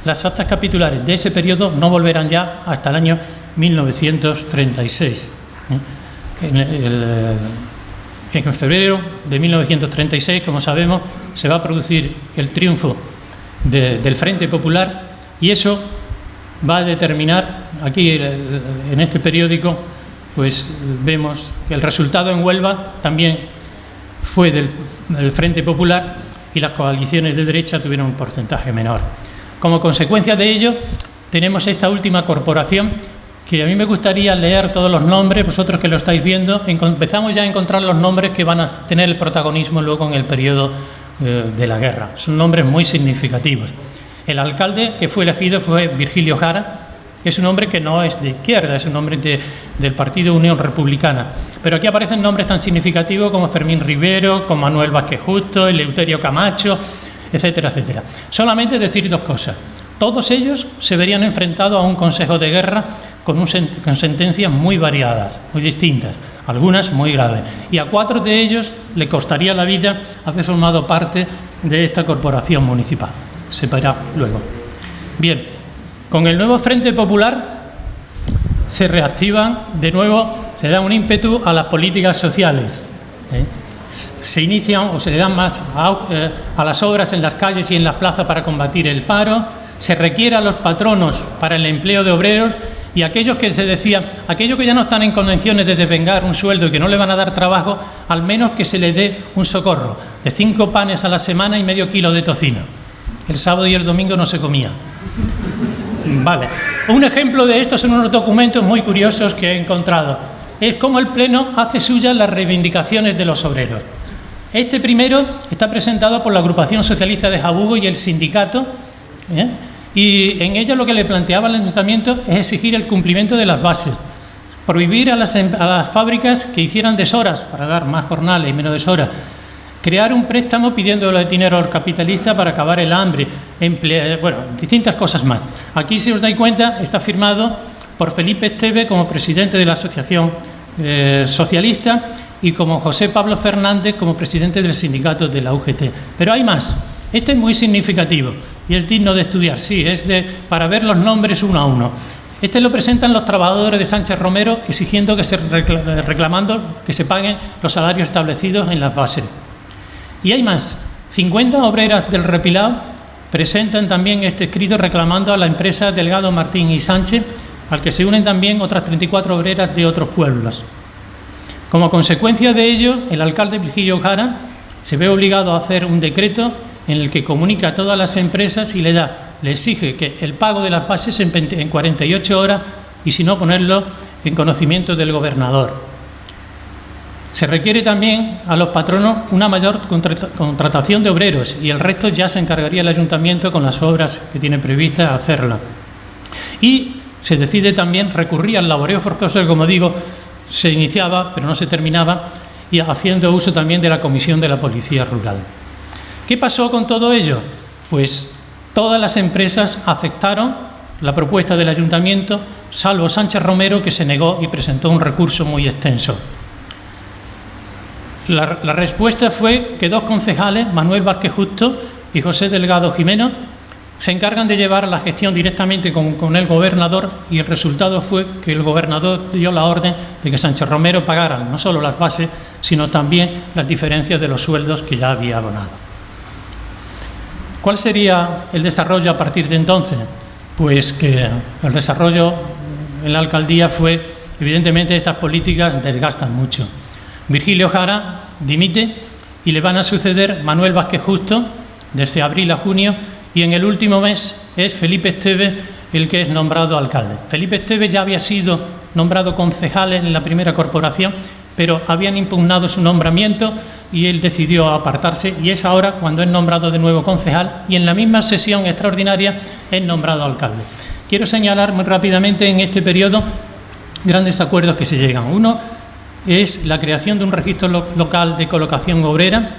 Las actas capitulares de ese periodo no volverán ya hasta el año 1936. En febrero de 1936, como sabemos, se va a producir el triunfo del Frente Popular y eso va a determinar, aquí en este periódico, pues vemos que el resultado en Huelva también fue del Frente Popular y las coaliciones de derecha tuvieron un porcentaje menor. Como consecuencia de ello, tenemos esta última corporación que a mí me gustaría leer todos los nombres, vosotros que lo estáis viendo, empezamos ya a encontrar los nombres que van a tener el protagonismo luego en el periodo de la guerra. Son nombres muy significativos. El alcalde que fue elegido fue Virgilio Jara, que es un hombre que no es de izquierda, es un hombre del Partido Unión Republicana. Pero aquí aparecen nombres tan significativos como Fermín Rivero, como Manuel Vázquez Justo, Eleuterio Camacho, etcétera, etcétera. Solamente decir 2 cosas. Todos ellos se verían enfrentados a un consejo de guerra con sentencias muy variadas, muy distintas, algunas muy graves. Y a 4 de ellos le costaría la vida haber formado parte de esta corporación municipal. Se verá luego. Bien, con el nuevo Frente Popular se reactivan de nuevo, se da un ímpetu a las políticas sociales. Se inician o se le dan más a las obras en las calles y en las plazas para combatir el paro, se requiere a los patronos para el empleo de obreros y aquellos que se decían, aquellos que ya no están en condiciones de devengar un sueldo y que no le van a dar trabajo, al menos que se les dé un socorro de 5 panes a la semana y medio kilo de tocino. El sábado y el domingo no se comía. Vale. Un ejemplo de esto son unos documentos muy curiosos que he encontrado. Es cómo el Pleno hace suyas las reivindicaciones de los obreros. Este primero está presentado por la Agrupación Socialista de Jabugo y el sindicato, y en ello lo que le planteaba el ayuntamiento es exigir el cumplimiento de las bases, prohibir a las fábricas que hicieran deshoras para dar más jornales y menos deshoras, crear un préstamo pidiéndole dinero a los capitalistas para acabar el hambre, distintas cosas más. Aquí, si os dais cuenta, está firmado por Felipe Esteve como presidente de la Asociación Socialista y como José Pablo Fernández como presidente del sindicato de la UGT. Pero hay más. Este es muy significativo y es digno de estudiar, sí, para ver los nombres uno a uno. Este lo presentan los trabajadores de Sánchez Romero exigiendo reclamando que se paguen los salarios establecidos en las bases. Y hay más. 50 obreras del Repilao presentan también este escrito reclamando a la empresa Delgado, Martín y Sánchez, al que se unen también otras 34 obreras de otros pueblos. Como consecuencia de ello, el alcalde Virgilio Jara se ve obligado a hacer un decreto en el que comunica a todas las empresas y le exige que el pago de las bases en 48 horas y si no ponerlo en conocimiento del gobernador. Se requiere también a los patronos una mayor contratación de obreros y el resto ya se encargaría el ayuntamiento con las obras que tiene previstas hacerla. Y se decide también recurrir al laboreo forzoso que, como digo, se iniciaba pero no se terminaba y haciendo uso también de la comisión de la Policía Rural. ¿Qué pasó con todo ello? Pues todas las empresas aceptaron la propuesta del ayuntamiento, salvo Sánchez Romero, que se negó y presentó un recurso muy extenso. La respuesta fue que 2 concejales, Manuel Vázquez Justo y José Delgado Jimeno, se encargan de llevar la gestión directamente con el gobernador y el resultado fue que el gobernador dio la orden de que Sánchez Romero pagara no solo las bases, sino también las diferencias de los sueldos que ya había abonado. ¿Cuál sería el desarrollo a partir de entonces? Pues que el desarrollo en la alcaldía fue, evidentemente, estas políticas desgastan mucho. Virgilio Jara dimite y le van a suceder Manuel Vázquez Justo, desde abril a junio, y en el último mes es Felipe Esteve el que es nombrado alcalde. Felipe Esteve ya había sido nombrado concejal en la primera corporación, pero habían impugnado su nombramiento y él decidió apartarse, y es ahora cuando es nombrado de nuevo concejal y en la misma sesión extraordinaria es nombrado alcalde. Quiero señalar muy rápidamente en este periodo grandes acuerdos que se llegan. Uno es la creación de un registro local de colocación obrera,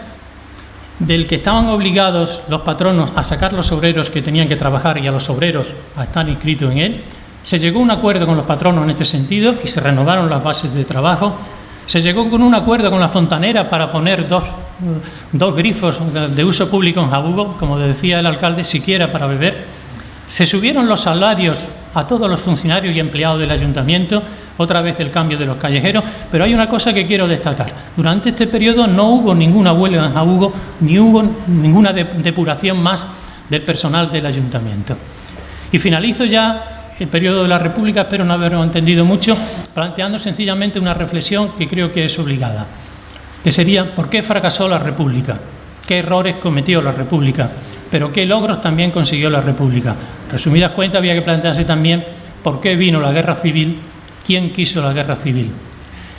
del que estaban obligados los patronos a sacar los obreros que tenían que trabajar y a los obreros a estar inscritos en él. Se llegó a un acuerdo con los patronos en este sentido y se renovaron las bases de trabajo. Se llegó con un acuerdo con la fontanera para poner dos grifos de uso público en Jabugo, como decía el alcalde, siquiera para beber. Se subieron los salarios a todos los funcionarios y empleados del ayuntamiento, otra vez el cambio de los callejeros, pero hay una cosa que quiero destacar. Durante este periodo no hubo ninguna huelga en Jabugo, ni hubo ninguna depuración más del personal del ayuntamiento. Y finalizo ya el periodo de la República, espero no haberlo entendido mucho, planteando sencillamente una reflexión que creo que es obligada, que sería: ¿por qué fracasó la República? ¿Qué errores cometió la República? Pero ¿qué logros también consiguió la República? Resumidas cuentas, había que plantearse también por qué vino la guerra civil, quién quiso la guerra civil.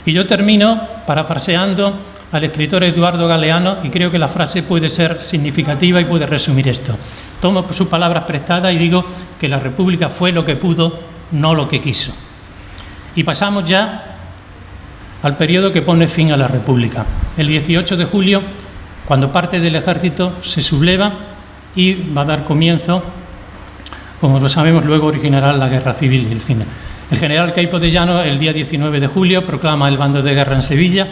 Y yo termino parafraseando al escritor Eduardo Galeano, y creo que la frase puede ser significativa y puede resumir esto. Tomo sus palabras prestadas y digo que la República fue lo que pudo, no lo que quiso. Y pasamos ya al periodo que pone fin a la República. El 18 de julio, cuando parte del ejército se subleva y va a dar comienzo, como lo sabemos, luego originará la guerra civil y el fin. El general Queipo de Llano, el día 19 de julio, proclama el bando de guerra en Sevilla.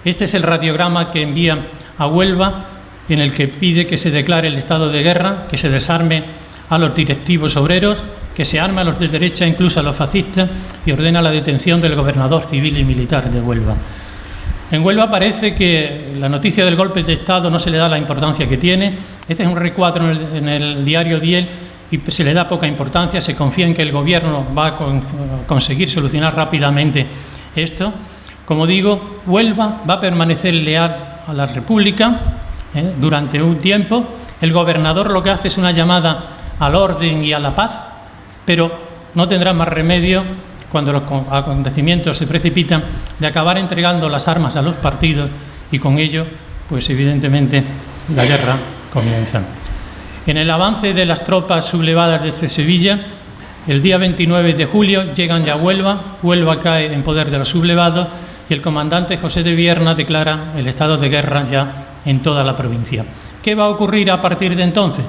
Este es el radiograma que envía a Huelva, en el que pide que se declare el estado de guerra, que se desarme a los directivos obreros, que se arme a los de derecha, incluso a los fascistas, y ordena la detención del gobernador civil y militar de Huelva. En Huelva parece que la noticia del golpe de Estado no se le da la importancia que tiene. Este es un recuadro en el diario Diel y se le da poca importancia. Se confía en que el gobierno va a conseguir solucionar rápidamente esto. Como digo, Huelva va a permanecer leal a la República durante un tiempo. El gobernador lo que hace es una llamada al orden y a la paz, pero no tendrá más remedio, cuando los acontecimientos se precipitan, de acabar entregando las armas a los partidos, y con ello, pues evidentemente, la guerra comienza. En el avance de las tropas sublevadas desde Sevilla, el día 29 de julio llegan ya a Huelva. Huelva cae en poder de los sublevados y el comandante José de Vierna declara el estado de guerra ya en toda la provincia. ¿Qué va a ocurrir a partir de entonces?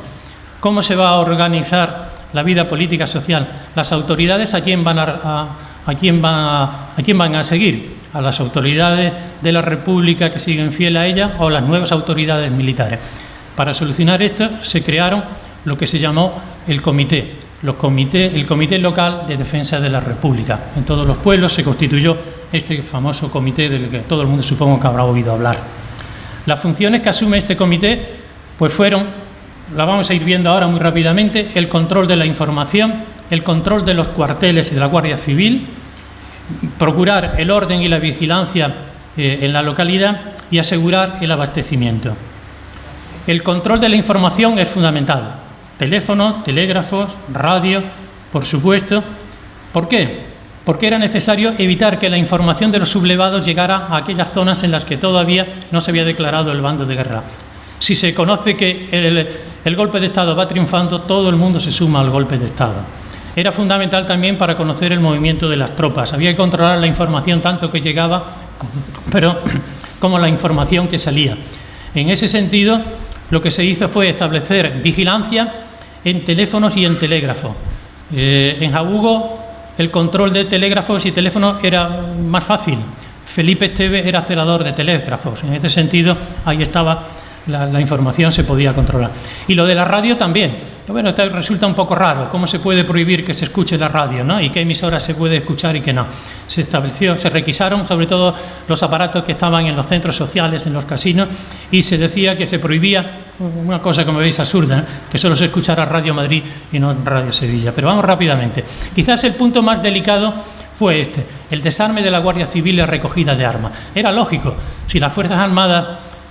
¿Cómo se va a organizar la vida política social? Las autoridades, ¿a quién van a seguir? ¿A las autoridades de la República que siguen fiel a ella o a las nuevas autoridades militares? Para solucionar esto se crearon lo que se llamó el comité local de defensa de la República. En todos los pueblos se constituyó este famoso comité del que todo el mundo supongo que habrá oído hablar. Las funciones que asume este comité pues fueron, la vamos a ir viendo ahora muy rápidamente: el control de la información, el control de los cuarteles y de la Guardia Civil, procurar el orden y la vigilancia en la localidad y asegurar el abastecimiento. El control de la información es fundamental. Teléfonos, telégrafos, radio, por supuesto. ¿Por qué? Porque era necesario evitar que la información de los sublevados llegara a aquellas zonas en las que todavía no se había declarado el bando de guerra. Si se conoce que el golpe de Estado va triunfando, todo el mundo se suma al golpe de Estado. Era fundamental también para conocer el movimiento de las tropas. Había que controlar la información tanto que llegaba, pero como la información que salía. En ese sentido, lo que se hizo fue establecer vigilancia en teléfonos y en telégrafo. En Jabugo el control de telégrafos y teléfonos era más fácil. Felipe Esteve era celador de telégrafos. En ese sentido, ahí estaba la información, se podía controlar. Y lo de la radio también. Bueno, esto resulta un poco raro. ¿Cómo se puede prohibir que se escuche la radio, ¿no? ¿Y qué emisoras se puede escuchar y qué no? Se requisaron sobre todo los aparatos que estaban en los centros sociales, en los casinos, y se decía que se prohibía una cosa, como veis, absurda, ¿eh? Que solo se escuchara Radio Madrid y no Radio Sevilla. Pero vamos rápidamente. Quizás el punto más delicado fue el desarme de la Guardia Civil y la recogida de armas. Era lógico, si las Fuerzas Armadas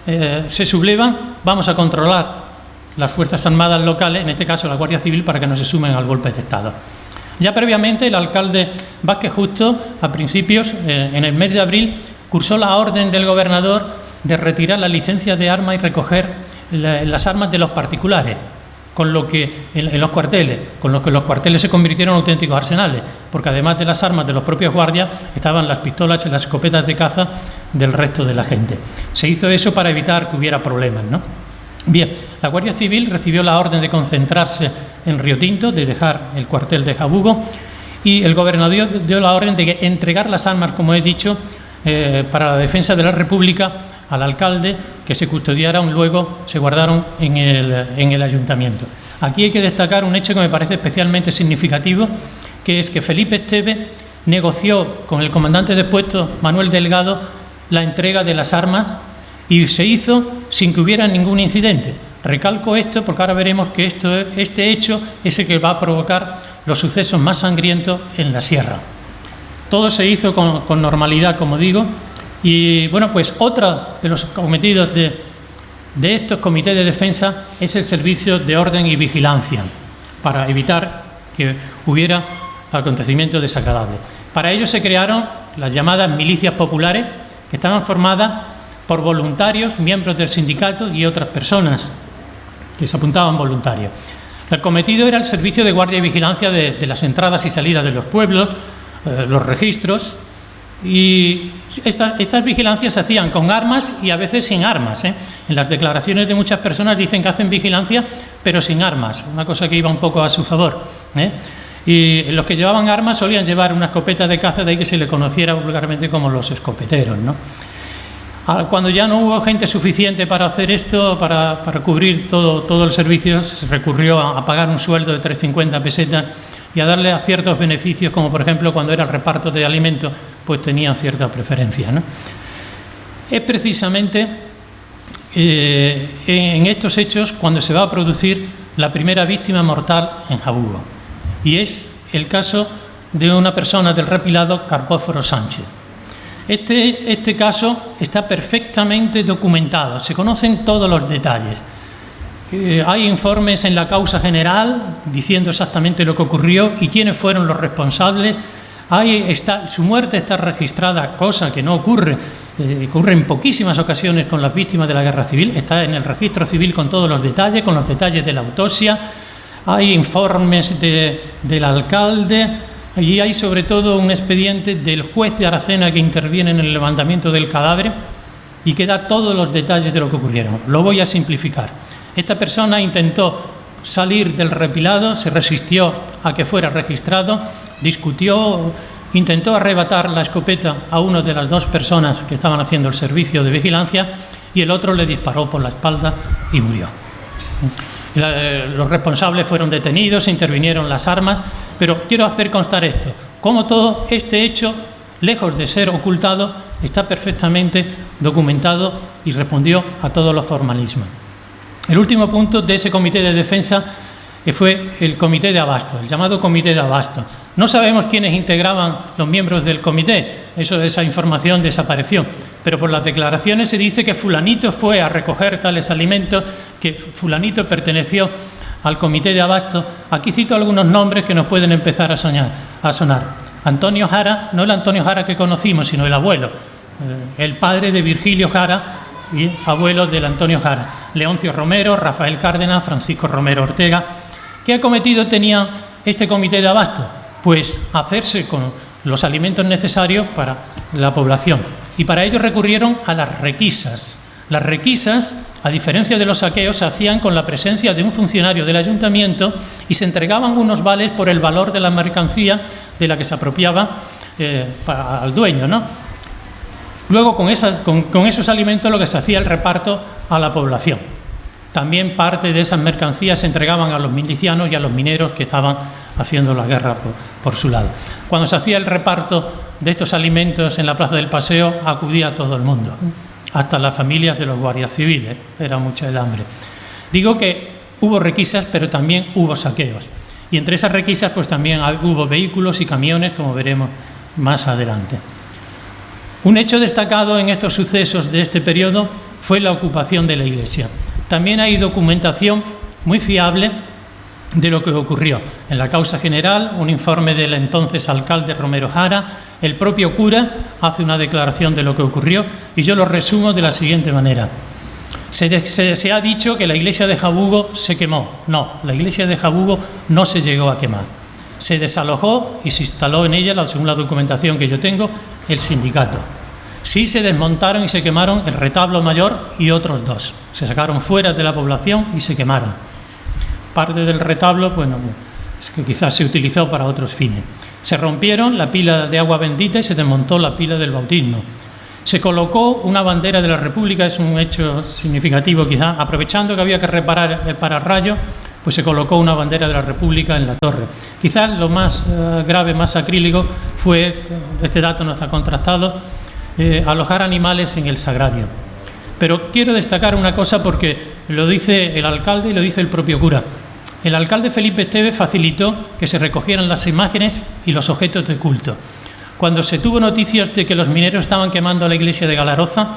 se sublevan, vamos a controlar las Fuerzas Armadas locales, en este caso la Guardia Civil, para que no se sumen al golpe de Estado. Ya previamente el alcalde Vázquez Justo, a principios, en el mes de abril, cursó la orden del gobernador de retirar la licencia de armas y recoger las armas de los particulares, con lo que en los cuarteles, con lo que los cuarteles se convirtieron en auténticos arsenales, porque además de las armas de los propios guardias estaban las pistolas y las escopetas de caza del resto de la gente. Se hizo eso para evitar que hubiera problemas, ¿no? Bien, la Guardia Civil recibió la orden de concentrarse en Río Tinto, de dejar el cuartel de Jabugo, y el gobernador dio la orden de entregar las armas, como he dicho, para la defensa de la República al alcalde, que se custodiaron, luego se guardaron en el ayuntamiento. Aquí hay que destacar un hecho que me parece especialmente significativo, que es que Felipe Esteve negoció con el comandante de puesto, Manuel Delgado, la entrega de las armas, y se hizo sin que hubiera ningún incidente. Recalco esto porque ahora veremos que este hecho es el que va a provocar los sucesos más sangrientos en la sierra. Todo se hizo con normalidad, como digo, y bueno, pues otro de los cometidos de estos comités de defensa es el servicio de orden y vigilancia, para evitar que hubiera acontecimientos desagradables. Para ello se crearon las llamadas milicias populares, que estaban formadas por voluntarios, miembros del sindicato y otras personas que se apuntaban voluntarios. El cometido era el servicio de guardia y vigilancia de las entradas y salidas de los pueblos, los registros, y estas vigilancias se hacían con armas y a veces sin armas, ¿eh? En las declaraciones de muchas personas dicen que hacen vigilancia pero sin armas, una cosa que iba un poco a su favor, ¿eh? Y los que llevaban armas solían llevar una escopeta de caza, de ahí que se le conociera vulgarmente como los escopeteros, ¿no? Cuando ya no hubo gente suficiente para hacer esto, para cubrir todo el servicio, se recurrió a pagar un sueldo de 350 pesetas y a darle a ciertos beneficios, como por ejemplo cuando era el reparto de alimentos, pues tenía cierta preferencia, ¿no? Es precisamente en estos hechos cuando se va a producir la primera víctima mortal en Jabugo, y es el caso de una persona del repilado, Carpóforo Sánchez. Este caso está perfectamente documentado, se conocen todos los detalles. Hay informes en la causa general diciendo exactamente lo que ocurrió y quiénes fueron los responsables. Su muerte está registrada, cosa que no ocurre en poquísimas ocasiones con las víctimas de la guerra civil. Está en el registro civil con todos los detalles, con los detalles de la autopsia. Hay informes del alcalde. Allí hay sobre todo un expediente del juez de Aracena que interviene en el levantamiento del cadáver y que da todos los detalles de lo que ocurrieron. Lo voy a simplificar. Esta persona intentó salir del repilado, se resistió a que fuera registrado, discutió, intentó arrebatar la escopeta a una de las dos personas que estaban haciendo el servicio de vigilancia y el otro le disparó por la espalda y murió. Los responsables fueron detenidos, intervinieron las armas, pero quiero hacer constar esto, como todo este hecho, lejos de ser ocultado, está perfectamente documentado y respondió a todos los formalismos. El último punto de ese comité de defensa fue el comité de abasto, el llamado comité de abasto. No sabemos quiénes integraban los miembros del comité, esa información desapareció, pero por las declaraciones se dice que fulanito fue a recoger tales alimentos, que fulanito perteneció al comité de abasto. Aquí cito algunos nombres que nos pueden empezar a sonar. Antonio Jara, no el Antonio Jara que conocimos, sino el abuelo, el padre de Virgilio Jara y abuelo del Antonio Jara. Leoncio Romero, Rafael Cárdenas, Francisco Romero Ortega. ¿Qué acometido tenía este comité de abasto? Pues hacerse con los alimentos necesarios para la población. Y para ello recurrieron a las requisas. Las requisas, a diferencia de los saqueos, se hacían con la presencia de un funcionario del ayuntamiento y se entregaban unos vales por el valor de la mercancía de la que se apropiaba al dueño, ¿no? Luego, con esos alimentos, lo que se hacía el reparto a la población. También parte de esas mercancías se entregaban a los milicianos y a los mineros que estaban haciendo la guerra por su lado. Cuando se hacía el reparto de estos alimentos en la Plaza del Paseo, acudía todo el mundo, hasta las familias de los guardias civiles, era mucha el hambre. Digo que hubo requisas, pero también hubo saqueos. Y entre esas requisas, pues también hubo vehículos y camiones, como veremos más adelante. Un hecho destacado en estos sucesos de este periodo fue la ocupación de la iglesia. También hay documentación muy fiable de lo que ocurrió. En la causa general, un informe del entonces alcalde Romero Jara, el propio cura hace una declaración de lo que ocurrió y yo lo resumo de la siguiente manera. Se ha dicho que la iglesia de Jabugo se quemó. No, la iglesia de Jabugo no se llegó a quemar. Se desalojó y se instaló en ella, según la documentación que yo tengo, el sindicato. Sí se desmontaron y se quemaron el retablo mayor y otros dos. Se sacaron fuera de la población y se quemaron. Parte del retablo, bueno, es que quizás se utilizó para otros fines. Se rompieron la pila de agua bendita y se desmontó la pila del bautismo. Se colocó una bandera de la República, es un hecho significativo quizás, aprovechando que había que reparar el pararrayo, pues se colocó una bandera de la República en la torre. Quizás lo más grave, más sacrílego, fue, este dato no está contrastado, alojar animales en el sagrario. Pero quiero destacar una cosa porque lo dice el alcalde y lo dice el propio cura. El alcalde Felipe Esteves facilitó que se recogieran las imágenes y los objetos de culto. Cuando se tuvo noticias de que los mineros estaban quemando la iglesia de Galaroza,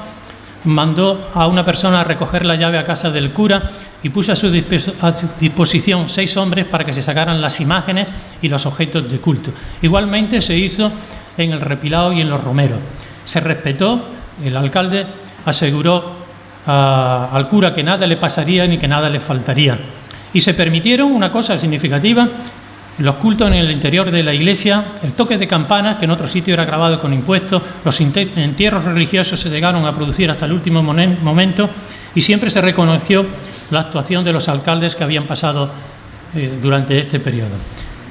mandó a una persona a recoger la llave a casa del cura y puso a su disposición 6 hombres para que se sacaran las imágenes y los objetos de culto. Igualmente se hizo en el Repilao y en los Romeros. Se respetó, el alcalde aseguró al cura que nada le pasaría ni que nada le faltaría. Y se permitieron una cosa significativa, los cultos en el interior de la iglesia, el toque de campanas, que en otro sitio era grabado con impuestos, los entierros religiosos se llegaron a producir hasta el último momento y siempre se reconoció la actuación de los alcaldes que habían pasado durante este periodo.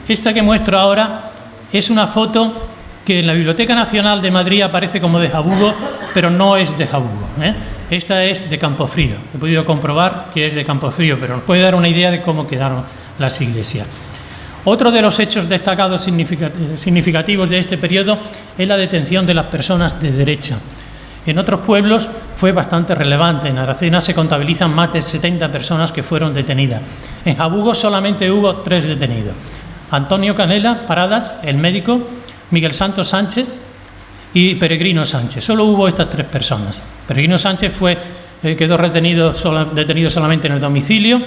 Esta que muestro ahora es una foto que en la Biblioteca Nacional de Madrid aparece como de Jabugo, pero no es de Jabugo, ¿eh? Esta es de Campofrío. He podido comprobar que es de Campofrío, pero nos puede dar una idea de cómo quedaron las iglesias. Otro de los hechos destacados significativos de este periodo es la detención de las personas de derecha. En otros pueblos fue bastante relevante. En Aracena se contabilizan más de 70 personas que fueron detenidas. En Jabugo solamente hubo 3 detenidos. Antonio Canela Paradas, el médico, Miguel Santos Sánchez y Peregrino Sánchez. Solo hubo estas 3 personas. Peregrino Sánchez quedó detenido solamente en el domicilio.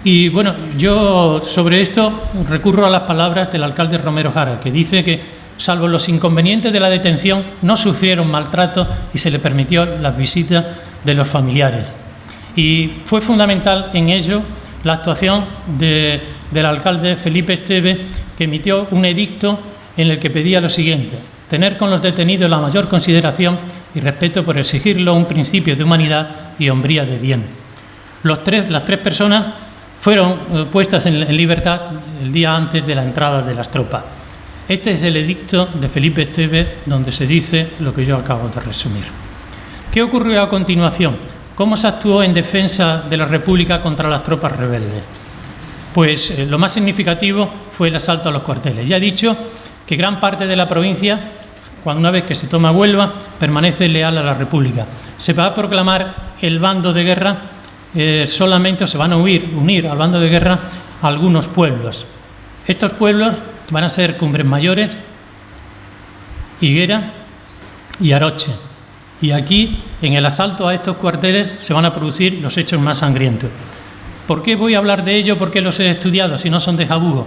Y bueno, yo sobre esto recurro a las palabras del alcalde Romero Jara, que dice que, salvo los inconvenientes de la detención, no sufrieron maltrato y se le permitió las visitas de los familiares. Y fue fundamental en ello la actuación del alcalde Felipe Esteves, que emitió un edicto en el que pedía lo siguiente: tener con los detenidos la mayor consideración y respeto por exigirlo un principio de humanidad y hombría de bien. Las 3 personas fueron puestas en libertad el día antes de la entrada de las tropas. Este es el edicto de Felipe Esteves, donde se dice lo que yo acabo de resumir. ¿Qué ocurrió a continuación? ¿Cómo se actuó en defensa de la República contra las tropas rebeldes? Pues lo más significativo fue el asalto a los cuarteles. Ya he dicho que gran parte de la provincia, una vez que se toma Huelva, permanece leal a la República. Se va a proclamar el bando de guerra, solamente se van a unir al bando de guerra algunos pueblos. Estos pueblos van a ser Cumbres Mayores, Higuera y Aroche. Y aquí, en el asalto a estos cuarteles, se van a producir los hechos más sangrientos. ¿Por qué voy a hablar de ello? ¿Por qué los he estudiado si no son de Jabugo?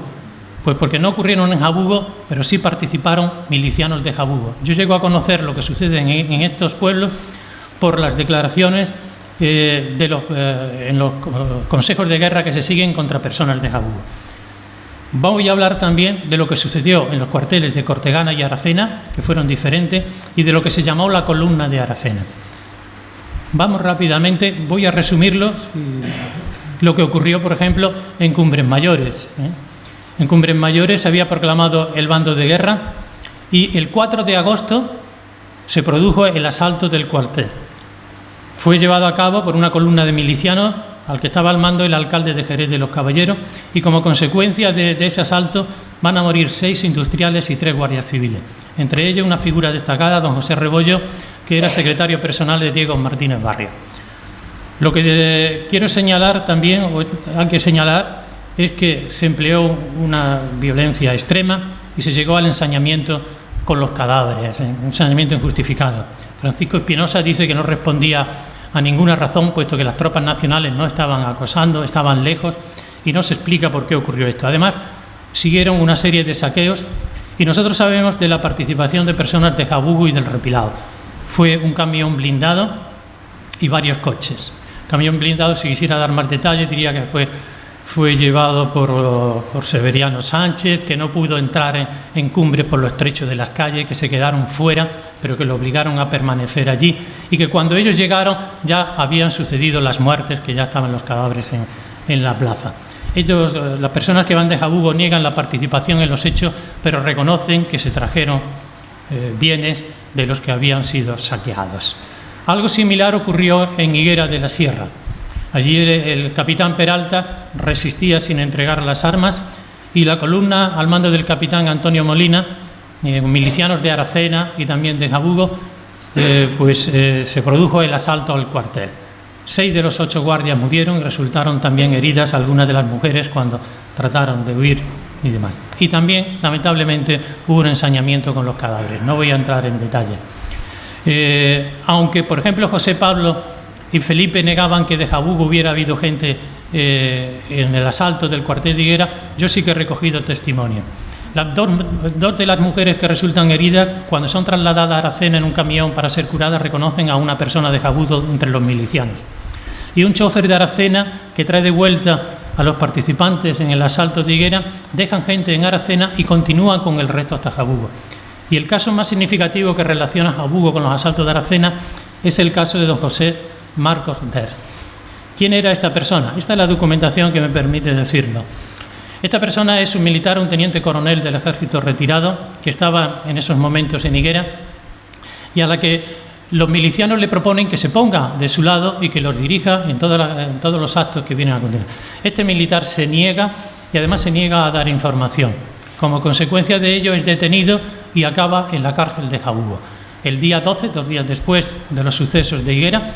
Pues porque no ocurrieron en Jabugo, pero sí participaron milicianos de Jabugo. Yo llego a conocer lo que sucede en estos pueblos por las declaraciones en los consejos de guerra que se siguen contra personas de Jabugo. Voy a hablar también de lo que sucedió en los cuarteles de Cortegana y Aracena, que fueron diferentes, y de lo que se llamó la columna de Aracena. Vamos rápidamente, voy a resumirlos, lo que ocurrió, por ejemplo, en Cumbres Mayores. En Cumbres Mayores se había proclamado el bando de guerra y el 4 de agosto se produjo el asalto del cuartel. Fue llevado a cabo por una columna de milicianos al que estaba al mando el alcalde de Jerez de los Caballeros, y como consecuencia de ese asalto van a morir 6 industriales y 3 guardias civiles. Entre ellos una figura destacada, don José Rebollo, que era secretario personal de Diego Martínez Barrio. Lo que quiero señalar también, o hay que señalar, es que se empleó una violencia extrema y se llegó al ensañamiento con los cadáveres, un ensañamiento injustificado. Francisco Espinosa dice que no respondía a ninguna razón, puesto que las tropas nacionales no estaban acosando, estaban lejos, y no se explica por qué ocurrió esto. Además, siguieron una serie de saqueos y nosotros sabemos de la participación de personas de Jabugo y del Repilado. Fue un camión blindado y varios coches. Camión blindado, si quisiera dar más detalles, diría que fue llevado por Severiano Sánchez, que no pudo entrar en Cumbres por lo estrecho de las calles, que se quedaron fuera, pero que lo obligaron a permanecer allí, y que cuando ellos llegaron ya habían sucedido las muertes, que ya estaban los cadáveres en la plaza. Ellos, las personas que van de Jabugo, niegan la participación en los hechos, pero reconocen que se trajeron bienes de los que habían sido saqueados. Algo similar ocurrió en Higuera de la Sierra. Allí el capitán Peralta resistía sin entregar las armas y la columna al mando del capitán Antonio Molina, milicianos de Aracena y también de Jabugo, se produjo el asalto al cuartel. 6 de los 8 guardias murieron y resultaron también heridas algunas de las mujeres cuando trataron de huir y demás. Y también, lamentablemente, hubo un ensañamiento con los cadáveres. No voy a entrar en detalle. Aunque, por ejemplo, José Pablo y Felipe negaban que de Jabugo hubiera habido gente en el asalto del cuartel de Higuera, yo sí que he recogido testimonio. Dos de las mujeres que resultan heridas, cuando son trasladadas a Aracena en un camión para ser curadas, reconocen a una persona de Jabugo entre los milicianos. Y un chofer de Aracena, que trae de vuelta a los participantes en el asalto de Higuera, dejan gente en Aracena y continúan con el resto hasta Jabugo. Y el caso más significativo que relaciona Jabugo con los asaltos de Aracena es el caso de don José Marcos Ders. ¿Quién era esta persona? Esta es la documentación que me permite decirlo. Esta persona es un militar, un teniente coronel del ejército retirado, que estaba en esos momentos en Higuera y a la que los milicianos le proponen que se ponga de su lado y que los dirija en todos los actos que vienen a continuación. Este militar se niega y además se niega a dar información. Como consecuencia de ello es detenido y acaba en la cárcel de Jabugo. El día 12, 2 días después de los sucesos de Higuera,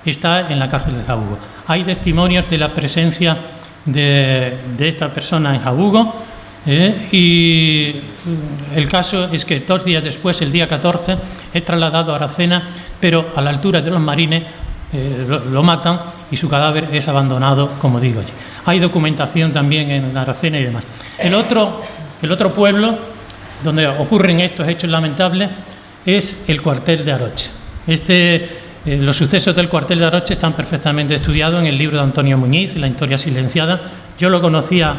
está en la cárcel de Jabugo. Hay testimonios de la presencia de esta persona en Jabugo y el caso es que 2 días después, el día 14, es trasladado a Aracena, pero a la altura de los Marines lo matan y su cadáver es abandonado, como digo allí. Hay documentación también en Aracena y demás. El otro pueblo donde ocurren estos hechos lamentables es el cuartel de Aroche. Los sucesos del cuartel de Aroche están perfectamente estudiados en el libro de Antonio Muñiz, La historia silenciada. Yo lo conocía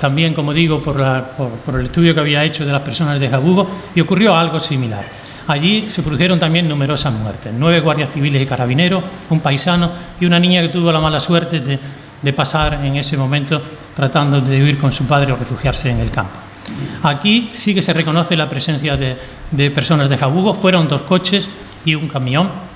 también, como digo, por el estudio que había hecho de las personas de Jabugo, y ocurrió algo similar. Allí se produjeron también numerosas muertes. 9 guardias civiles y carabineros, un paisano y una niña que tuvo la mala suerte de pasar en ese momento tratando de huir con su padre o refugiarse en el campo. Aquí sí que se reconoce la presencia de personas de Jabugo. Fueron 2 coches y un camión.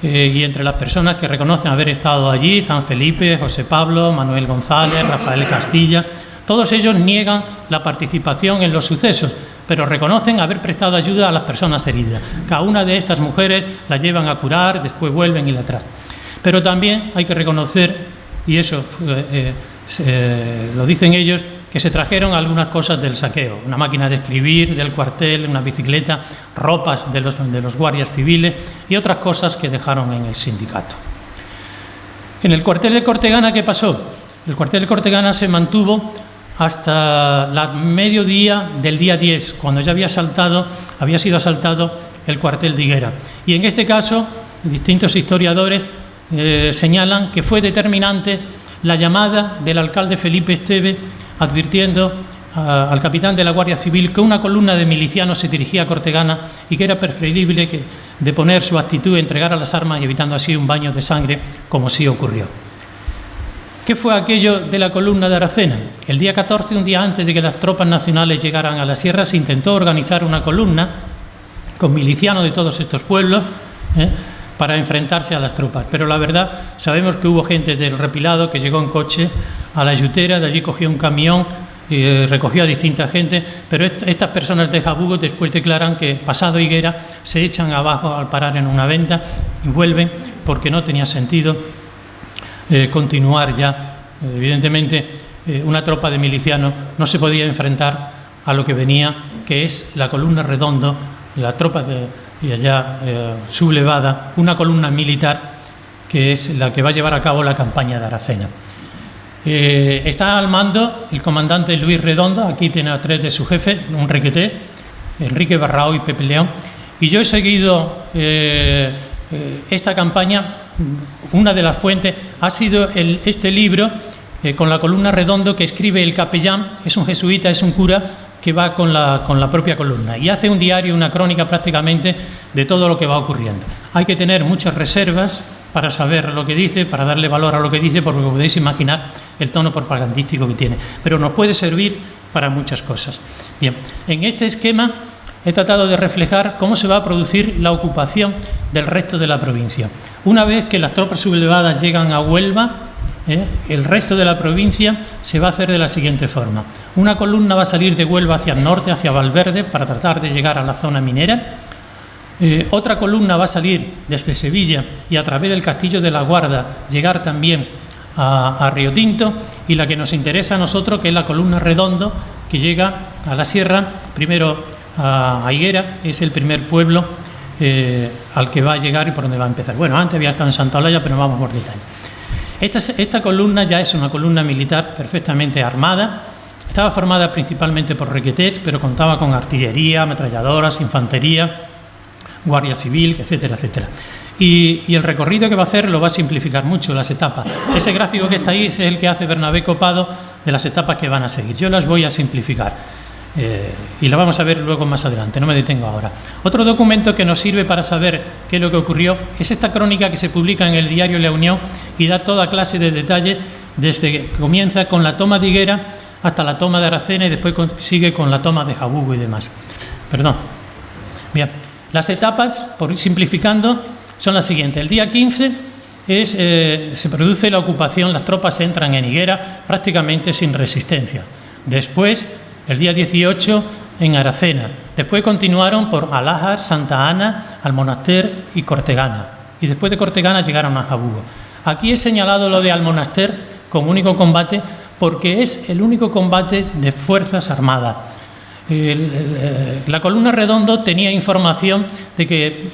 Y entre las personas que reconocen haber estado allí están Felipe, José Pablo, Manuel González, Rafael Castilla. Todos ellos niegan la participación en los sucesos, pero reconocen haber prestado ayuda a las personas heridas. Cada una de estas mujeres la llevan a curar, después vuelven y la traen. Pero también hay que reconocer, y eso lo dicen ellos, que se trajeron algunas cosas del saqueo, una máquina de escribir del cuartel, una bicicleta, ropas de los guardias civiles y otras cosas que dejaron en el sindicato. En el cuartel de Cortegana, ¿qué pasó? El cuartel de Cortegana se mantuvo hasta la mediodía del día 10, cuando ya había sido asaltado el cuartel de Higuera. Y en este caso, distintos historiadores señalan que fue determinante la llamada del alcalde Felipe Esteve advirtiendo al capitán de la Guardia Civil que una columna de milicianos se dirigía a Cortegana y que era preferible deponer su actitud, entregar a las armas y evitando así un baño de sangre, como sí ocurrió. ¿Qué fue aquello de la columna de Aracena? El día 14, un día antes de que las tropas nacionales llegaran a la sierra, se intentó organizar una columna con milicianos de todos estos pueblos para enfrentarse a las tropas. Pero la verdad, sabemos que hubo gente del Repilado que llegó en coche a la Yutera, de allí cogió un camión y recogió a distinta gente, pero estas personas de Jabugo después declaran que pasado Higuera se echan abajo al parar en una venta y vuelven porque no tenía sentido continuar ya. Evidentemente, una tropa de milicianos no se podía enfrentar a lo que venía, que es la columna Redondo, la tropa y allá sublevada, una columna militar que es la que va a llevar a cabo la campaña de Aracena. Está al mando el comandante Luis Redondo, aquí tiene a 3 de sus jefes, un requeté, Enrique Barrao y Pepe León, y yo he seguido esta campaña. Una de las fuentes ha sido este libro con la columna Redondo que escribe el capellán, es un jesuita, es un cura que va con la propia columna y hace un diario, una crónica prácticamente de todo lo que va ocurriendo. Hay que tener muchas reservas para saber lo que dice, para darle valor a lo que dice, porque podéis imaginar el tono propagandístico que tiene, pero nos puede servir para muchas cosas. Bien, en este esquema he tratado de reflejar cómo se va a producir la ocupación del resto de la provincia. Una vez que las tropas sublevadas llegan a Huelva, el resto de la provincia se va a hacer de la siguiente forma. Una columna va a salir de Huelva hacia el norte, hacia Valverde, para tratar de llegar a la zona minera. Otra columna va a salir desde Sevilla y a través del Castillo de la Guarda llegar también a Río Tinto, y la que nos interesa a nosotros, que es la columna Redondo, que llega a la sierra, primero a Higuera, es el primer pueblo al que va a llegar y por donde va a empezar. Bueno, antes había estado en Santa Olalla, pero vamos por detalle. Esta columna ya es una columna militar perfectamente armada. Estaba formada principalmente por requetés, pero contaba con artillería, ametralladoras, infantería, guardia civil, etcétera, etcétera. Y el recorrido que va a hacer lo va a simplificar mucho, las etapas. Ese gráfico que está ahí es el que hace Bernabé Copado de las etapas que van a seguir. Yo las voy a simplificar y las vamos a ver luego más adelante, no me detengo ahora. Otro documento que nos sirve para saber qué es lo que ocurrió es esta crónica que se publica en el diario La Unión y da toda clase de detalles desde que comienza con la toma de Higuera hasta la toma de Aracena y después sigue con la toma de Jabugo y demás. Perdón. Bien, las etapas, por ir simplificando, son las siguientes. El día 15 se produce la ocupación, las tropas entran en Higuera prácticamente sin resistencia. Después, el día 18, en Aracena. Después continuaron por Alájar, Santa Ana, Almonaster y Cortegana. Y después de Cortegana llegaron a Jabugo. Aquí he señalado lo de Almonaster como único combate porque es el único combate de fuerzas armadas. La columna Redondo tenía información de que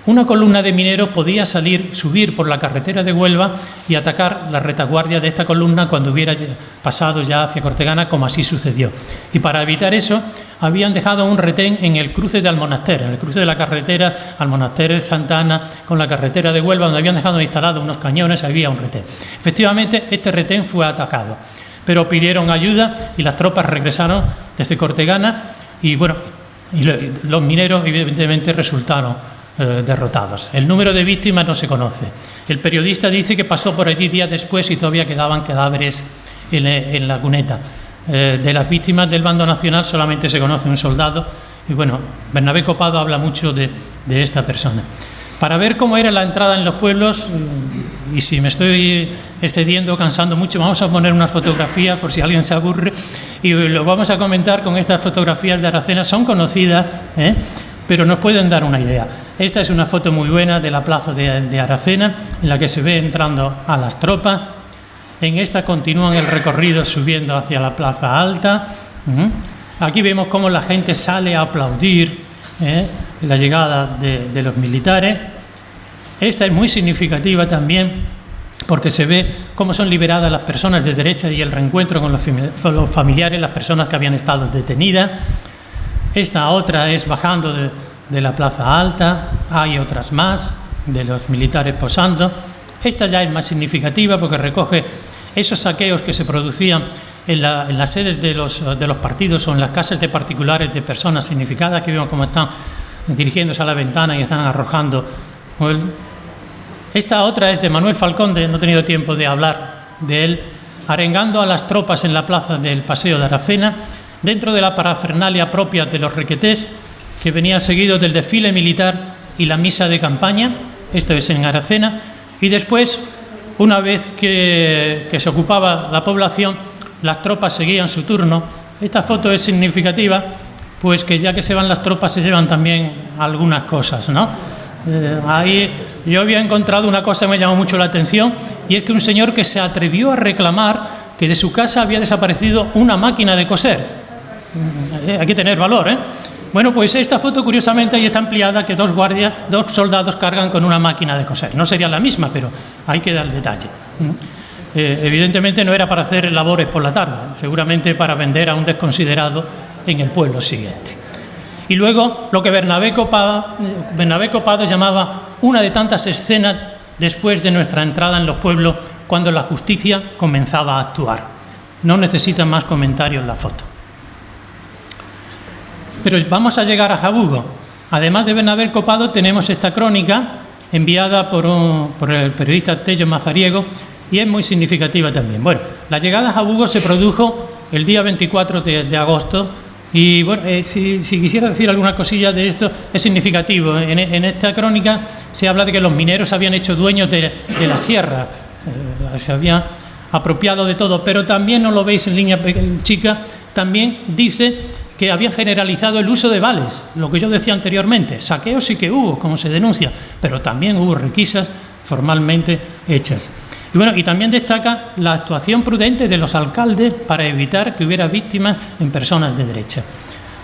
una columna de mineros podía subir por la carretera de Huelva y atacar la retaguardia de esta columna cuando hubiera pasado ya hacia Cortegana, como así sucedió. Y para evitar eso, habían dejado un retén en el cruce de Almonaster, en el cruce de la carretera Almonaster-Santa Ana con la carretera de Huelva, donde habían dejado instalados unos cañones, había un retén. Efectivamente, este retén fue atacado, pero pidieron ayuda y las tropas regresaron desde Cortegana y, bueno, los mineros evidentemente resultaron derrotados. El número de víctimas no se conoce. El periodista dice que pasó por allí días después y todavía quedaban cadáveres en la cuneta. De las víctimas del bando nacional solamente se conoce un soldado y, bueno, Bernabé Copado habla mucho de esta persona. Para ver cómo era la entrada en los pueblos, y si me estoy excediendo, cansando mucho, vamos a poner unas fotografías por si alguien se aburre y lo vamos a comentar con estas fotografías de Aracena. Son conocidas, pero nos pueden dar una idea. Esta es una foto muy buena de la plaza de Aracena, en la que se ve entrando a las tropas. En esta continúan el recorrido subiendo hacia la plaza alta. Aquí vemos cómo la gente sale a aplaudir la llegada de los militares. Esta es muy significativa también porque se ve cómo son liberadas las personas de derecha y el reencuentro con los familiares, las personas que habían estado detenidas. Esta otra es bajando de la plaza alta, hay otras más de los militares posando. Esta ya es más significativa porque recoge esos saqueos que se producían en las sedes de los partidos o en las casas de particulares de personas significadas, que vemos cómo están dirigiéndose a la ventana y están arrojando. Esta otra es de Manuel Falcón, no he tenido tiempo de hablar de él, arengando a las tropas en la plaza del Paseo de Aracena, dentro de la parafernalia propia de los requetés, que venía seguido del desfile militar y la misa de campaña. Esto es en Aracena. Y después, una vez que se ocupaba la población, las tropas seguían su turno. Esta foto es significativa, pues que ya que se van las tropas se llevan también algunas cosas, ¿no? Ahí yo había encontrado una cosa que me llamó mucho la atención, y es que un señor que se atrevió a reclamar que de su casa había desaparecido una máquina de coser. Hay que tener valor, Bueno, pues esta foto curiosamente ahí está ampliada, que dos soldados cargan con una máquina de coser. No sería la misma, pero hay que dar el detalle. Evidentemente no era para hacer labores por la tarde, seguramente para vender a un desconsiderado en el pueblo siguiente. Y luego lo que Bernabé Copado llamaba una de tantas escenas después de nuestra entrada en los pueblos, cuando la justicia comenzaba a actuar. No necesita más comentarios la foto. Pero vamos a llegar a Jabugo. Además de Bernabé Copado, tenemos esta crónica enviada por el periodista Tello Mazariego, y es muy significativa también. Bueno, la llegada a Jabugo se produjo el día 24 de agosto, y bueno, si quisiera decir alguna cosilla de esto, es significativo. En esta crónica se habla de que los mineros habían hecho dueños de la sierra, se habían apropiado de todo, pero también, no lo veis en línea chica, también dice que habían generalizado el uso de vales, lo que yo decía anteriormente. Saqueos sí que hubo, como se denuncia, pero también hubo requisas formalmente hechas. Y bueno, y también destaca la actuación prudente de los alcaldes para evitar que hubiera víctimas en personas de derecha.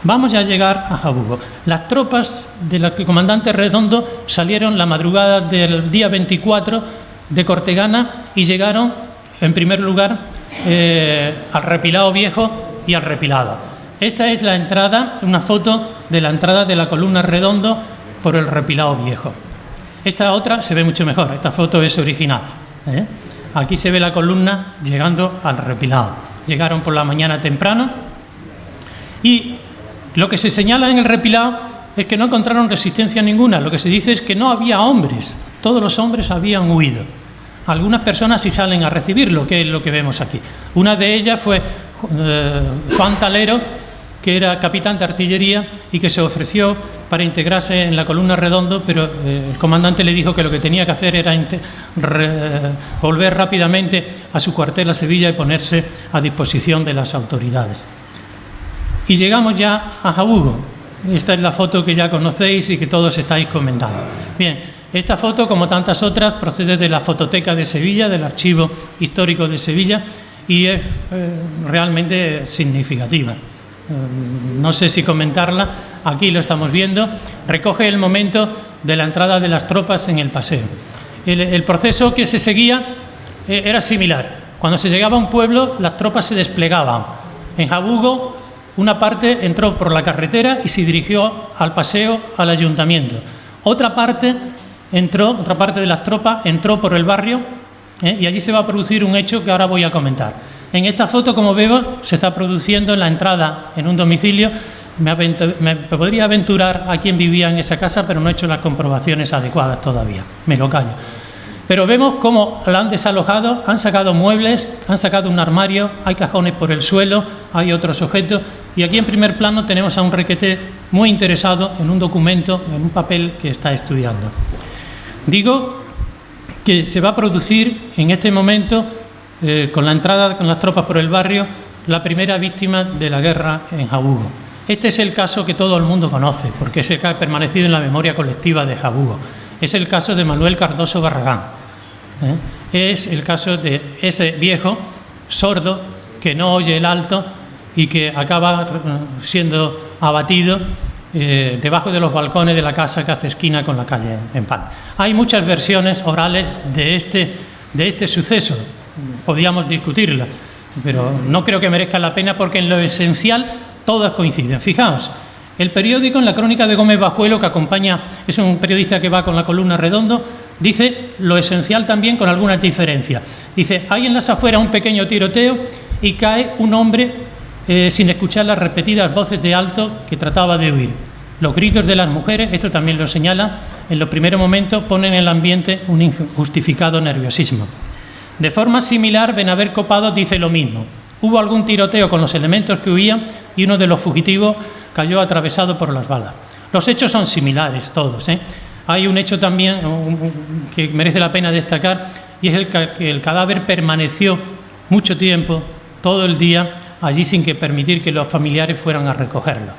Vamos ya a llegar a Jabugo. Las tropas del comandante Redondo salieron la madrugada del día 24 de Cortegana y llegaron, en primer lugar, al Repilado Viejo y al Repilado. Esta es la entrada, una foto de la entrada de la columna Redondo por el Repilado Viejo. Esta otra se ve mucho mejor, esta foto es original. Aquí se ve la columna llegando al Repilado. Llegaron por la mañana temprano y lo que se señala en el Repilado es que no encontraron resistencia ninguna. Lo que se dice es que no había hombres, todos los hombres habían huido. Algunas personas sí salen a recibirlo, que es lo que vemos aquí. Una de ellas fue Juan Talero, que era capitán de artillería y que se ofreció para integrarse en la columna Redondo, pero el comandante le dijo que lo que tenía que hacer era volver rápidamente a su cuartel a Sevilla y ponerse a disposición de las autoridades. Y llegamos ya a Jabugo. Esta es la foto que ya conocéis y que todos estáis comentando. Bien, esta foto, como tantas otras, procede de la Fototeca de Sevilla, del Archivo Histórico de Sevilla, y es realmente significativa. No sé si comentarla, aquí lo estamos viendo, recoge el momento de la entrada de las tropas en el paseo. El proceso que se seguía era similar. Cuando se llegaba a un pueblo, las tropas se desplegaban. En Jabugo, una parte entró por la carretera y se dirigió al paseo al ayuntamiento. Otra parte de las tropas entró por el barrio, y allí se va a producir un hecho que ahora voy a comentar. En esta foto, como vemos, se está produciendo la entrada en un domicilio. Me podría aventurar a quién vivía en esa casa, pero no he hecho las comprobaciones adecuadas todavía. Me lo callo. Pero vemos cómo la han desalojado, han sacado muebles, han sacado un armario, hay cajones por el suelo, hay otros objetos. Y aquí en primer plano tenemos a un requete muy interesado en un documento, en un papel que está estudiando. Digo que se va a producir en este momento, con la entrada con las tropas por el barrio, la primera víctima de la guerra en Jabugo. Este es el caso que todo el mundo conoce, porque es el que ha permanecido en la memoria colectiva de Jabugo. Es el caso de Manuel Cardoso Barragán. Es el caso de ese viejo sordo que no oye el alto y que acaba siendo abatido debajo de los balcones de la casa que hace esquina con la calle en Pan. Hay muchas versiones orales de este suceso. Podríamos discutirla, pero no creo que merezca la pena porque en lo esencial todas coinciden. Fijaos, el periódico, en la crónica de Gómez Bajuelo, que acompaña, es un periodista que va con la columna Redondo, dice lo esencial también con algunas diferencias. Dice, hay en las afueras un pequeño tiroteo y cae un hombre sin escuchar las repetidas voces de alto que trataba de huir. Los gritos de las mujeres, esto también lo señala, en los primeros momentos ponen en el ambiente un injustificado nerviosismo. De forma similar, Bernabé Copado dice lo mismo. Hubo algún tiroteo con los elementos que huían y uno de los fugitivos cayó atravesado por las balas. Los hechos son similares todos. Hay un hecho también que merece la pena destacar y es que el cadáver permaneció mucho tiempo, todo el día, allí sin permitir que los familiares fueran a recogerlo.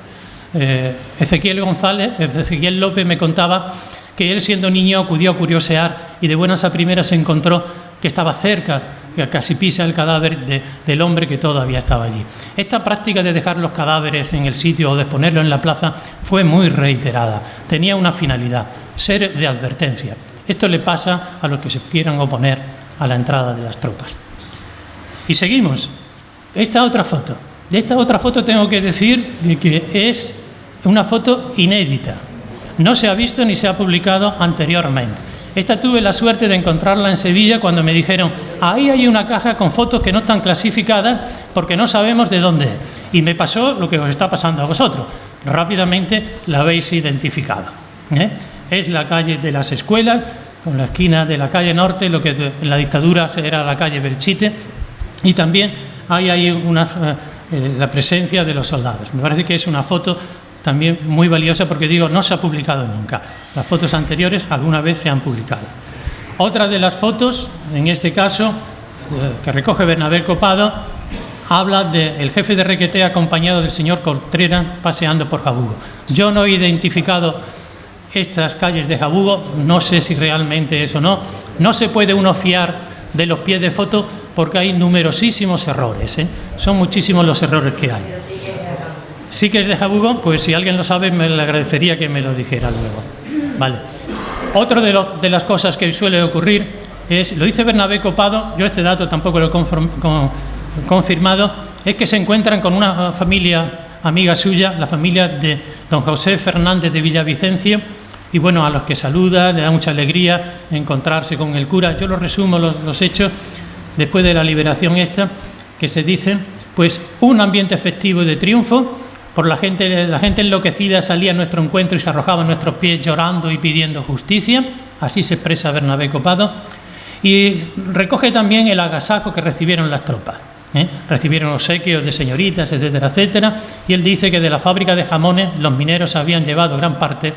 Ezequiel López me contaba que él, siendo niño, acudió a curiosear y de buenas a primeras se encontró que estaba cerca casi pisa el cadáver del hombre que todavía estaba allí. Esta práctica de dejar los cadáveres en el sitio o de ponerlos en la plaza fue muy reiterada. Tenía una finalidad, ser de advertencia. Esto le pasa a los que se quieran oponer a la entrada de las tropas. Y seguimos. Esta otra foto. De esta otra foto tengo que decir que es una foto inédita. No se ha visto ni se ha publicado anteriormente. Esta tuve la suerte de encontrarla en Sevilla cuando me dijeron, ahí hay una caja con fotos que no están clasificadas porque no sabemos de dónde es. Y me pasó lo que os está pasando a vosotros. Rápidamente la habéis identificado. Es la calle de las Escuelas, con la esquina de la calle Norte, lo que en la dictadura era la calle Belchite, y también hay ahí la presencia de los soldados. Me parece que es una foto también muy valiosa porque, digo, no se ha publicado nunca. Las fotos anteriores alguna vez se han publicado. Otra de las fotos, en este caso, que recoge Bernabé Copado, habla del jefe de Requeté acompañado del señor Contreras paseando por Jabugo. Yo no he identificado estas calles de Jabugo, no sé si realmente es o no. No se puede uno fiar de los pies de foto porque hay numerosísimos errores, Son muchísimos los errores que hay. Sí que es de Jabugo, pues si alguien lo sabe me le agradecería que me lo dijera luego. Vale. Otro de las cosas que suele ocurrir es, lo dice Bernabé Copado, yo este dato tampoco lo he confirmado, es que se encuentran con una familia amiga suya, la familia de don José Fernández de Villavicencio, y bueno, a los que saluda, le da mucha alegría encontrarse con el cura. Yo lo resumo los hechos después de la liberación esta, que se dice, pues un ambiente festivo de triunfo. Por la gente enloquecida salía a nuestro encuentro y se arrojaba a nuestros pies llorando y pidiendo justicia. Así se expresa Bernabé Copado. Y recoge también el agasajo que recibieron las tropas. Recibieron obsequios de señoritas, etcétera, etcétera. Y él dice que de la fábrica de jamones los mineros habían llevado gran parte,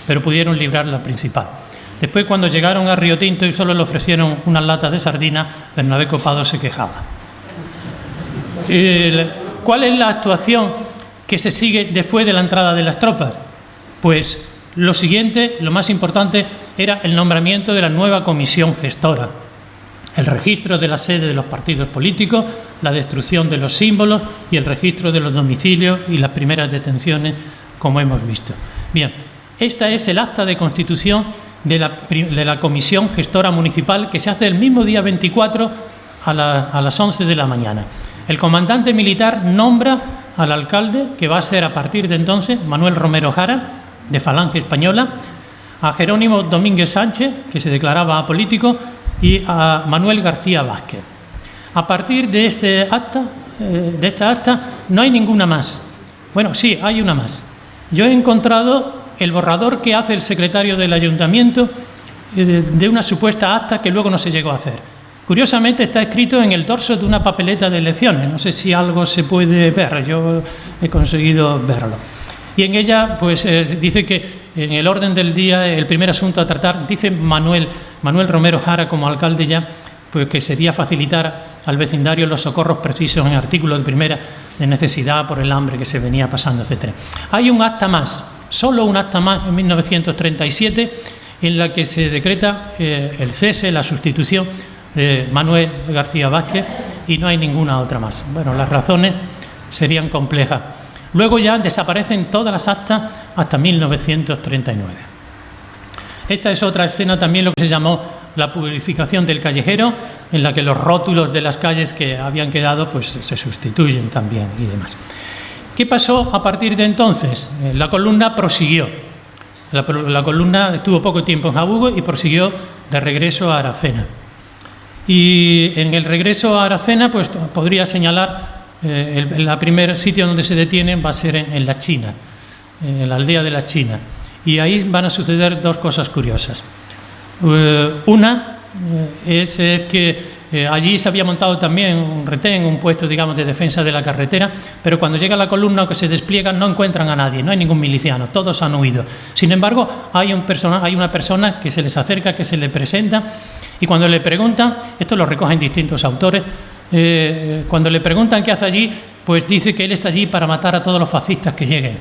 pero pudieron librar la principal. Después, cuando llegaron a Río Tinto y solo le ofrecieron unas latas de sardina, Bernabé Copado se quejaba. ¿Cuál es la actuación que se sigue después de la entrada de las tropas? Pues lo siguiente, lo más importante, era el nombramiento de la nueva comisión gestora, el registro de la sede de los partidos políticos, la destrucción de los símbolos y el registro de los domicilios y las primeras detenciones, como hemos visto. Bien, esta es el acta de constitución de la comisión gestora municipal, que se hace el mismo día 24 a las 11 de la mañana. El comandante militar nombra al alcalde, que va a ser a partir de entonces Manuel Romero Jara, de Falange Española, a Jerónimo Domínguez Sánchez, que se declaraba apolítico, y a Manuel García Vázquez. A partir de esta acta no hay ninguna más. Bueno, sí, hay una más. Yo he encontrado el borrador que hace el secretario del ayuntamiento de una supuesta acta que luego no se llegó a hacer. Curiosamente está escrito en el dorso de una papeleta de elecciones. No sé si algo se puede ver, yo he conseguido verlo. Y en ella pues dice que en el orden del día, el primer asunto a tratar, dice Manuel Romero Jara como alcalde ya, pues que sería facilitar al vecindario los socorros precisos en artículos de primera de necesidad por el hambre que se venía pasando, etc. Hay un acta más, solo un acta más en 1937, en la que se decreta el cese, la sustitución de Manuel García Vázquez, y no hay ninguna otra más. Bueno, las razones serían complejas. Luego ya desaparecen todas las actas hasta 1939. Esta es otra escena también, lo que se llamó la purificación del callejero, en la que los rótulos de las calles que habían quedado pues se sustituyen también y demás. ¿Qué pasó a partir de entonces? La columna prosiguió. La columna estuvo poco tiempo en Jabugo y prosiguió de regreso a Aracena. Y en el regreso a Aracena, pues podría señalar el primer sitio donde se detienen va a ser en la China, en la aldea de la China. Y ahí van a suceder dos cosas curiosas. Una es que allí se había montado también un retén, un puesto, digamos, de defensa de la carretera, pero cuando llega la columna que se despliega no encuentran a nadie, no hay ningún miliciano, todos han huido. Sin embargo, hay una persona que se les acerca, que se le presenta, y cuando le preguntan, esto lo recogen distintos autores, cuando le preguntan qué hace allí, pues dice que él está allí para matar a todos los fascistas que lleguen.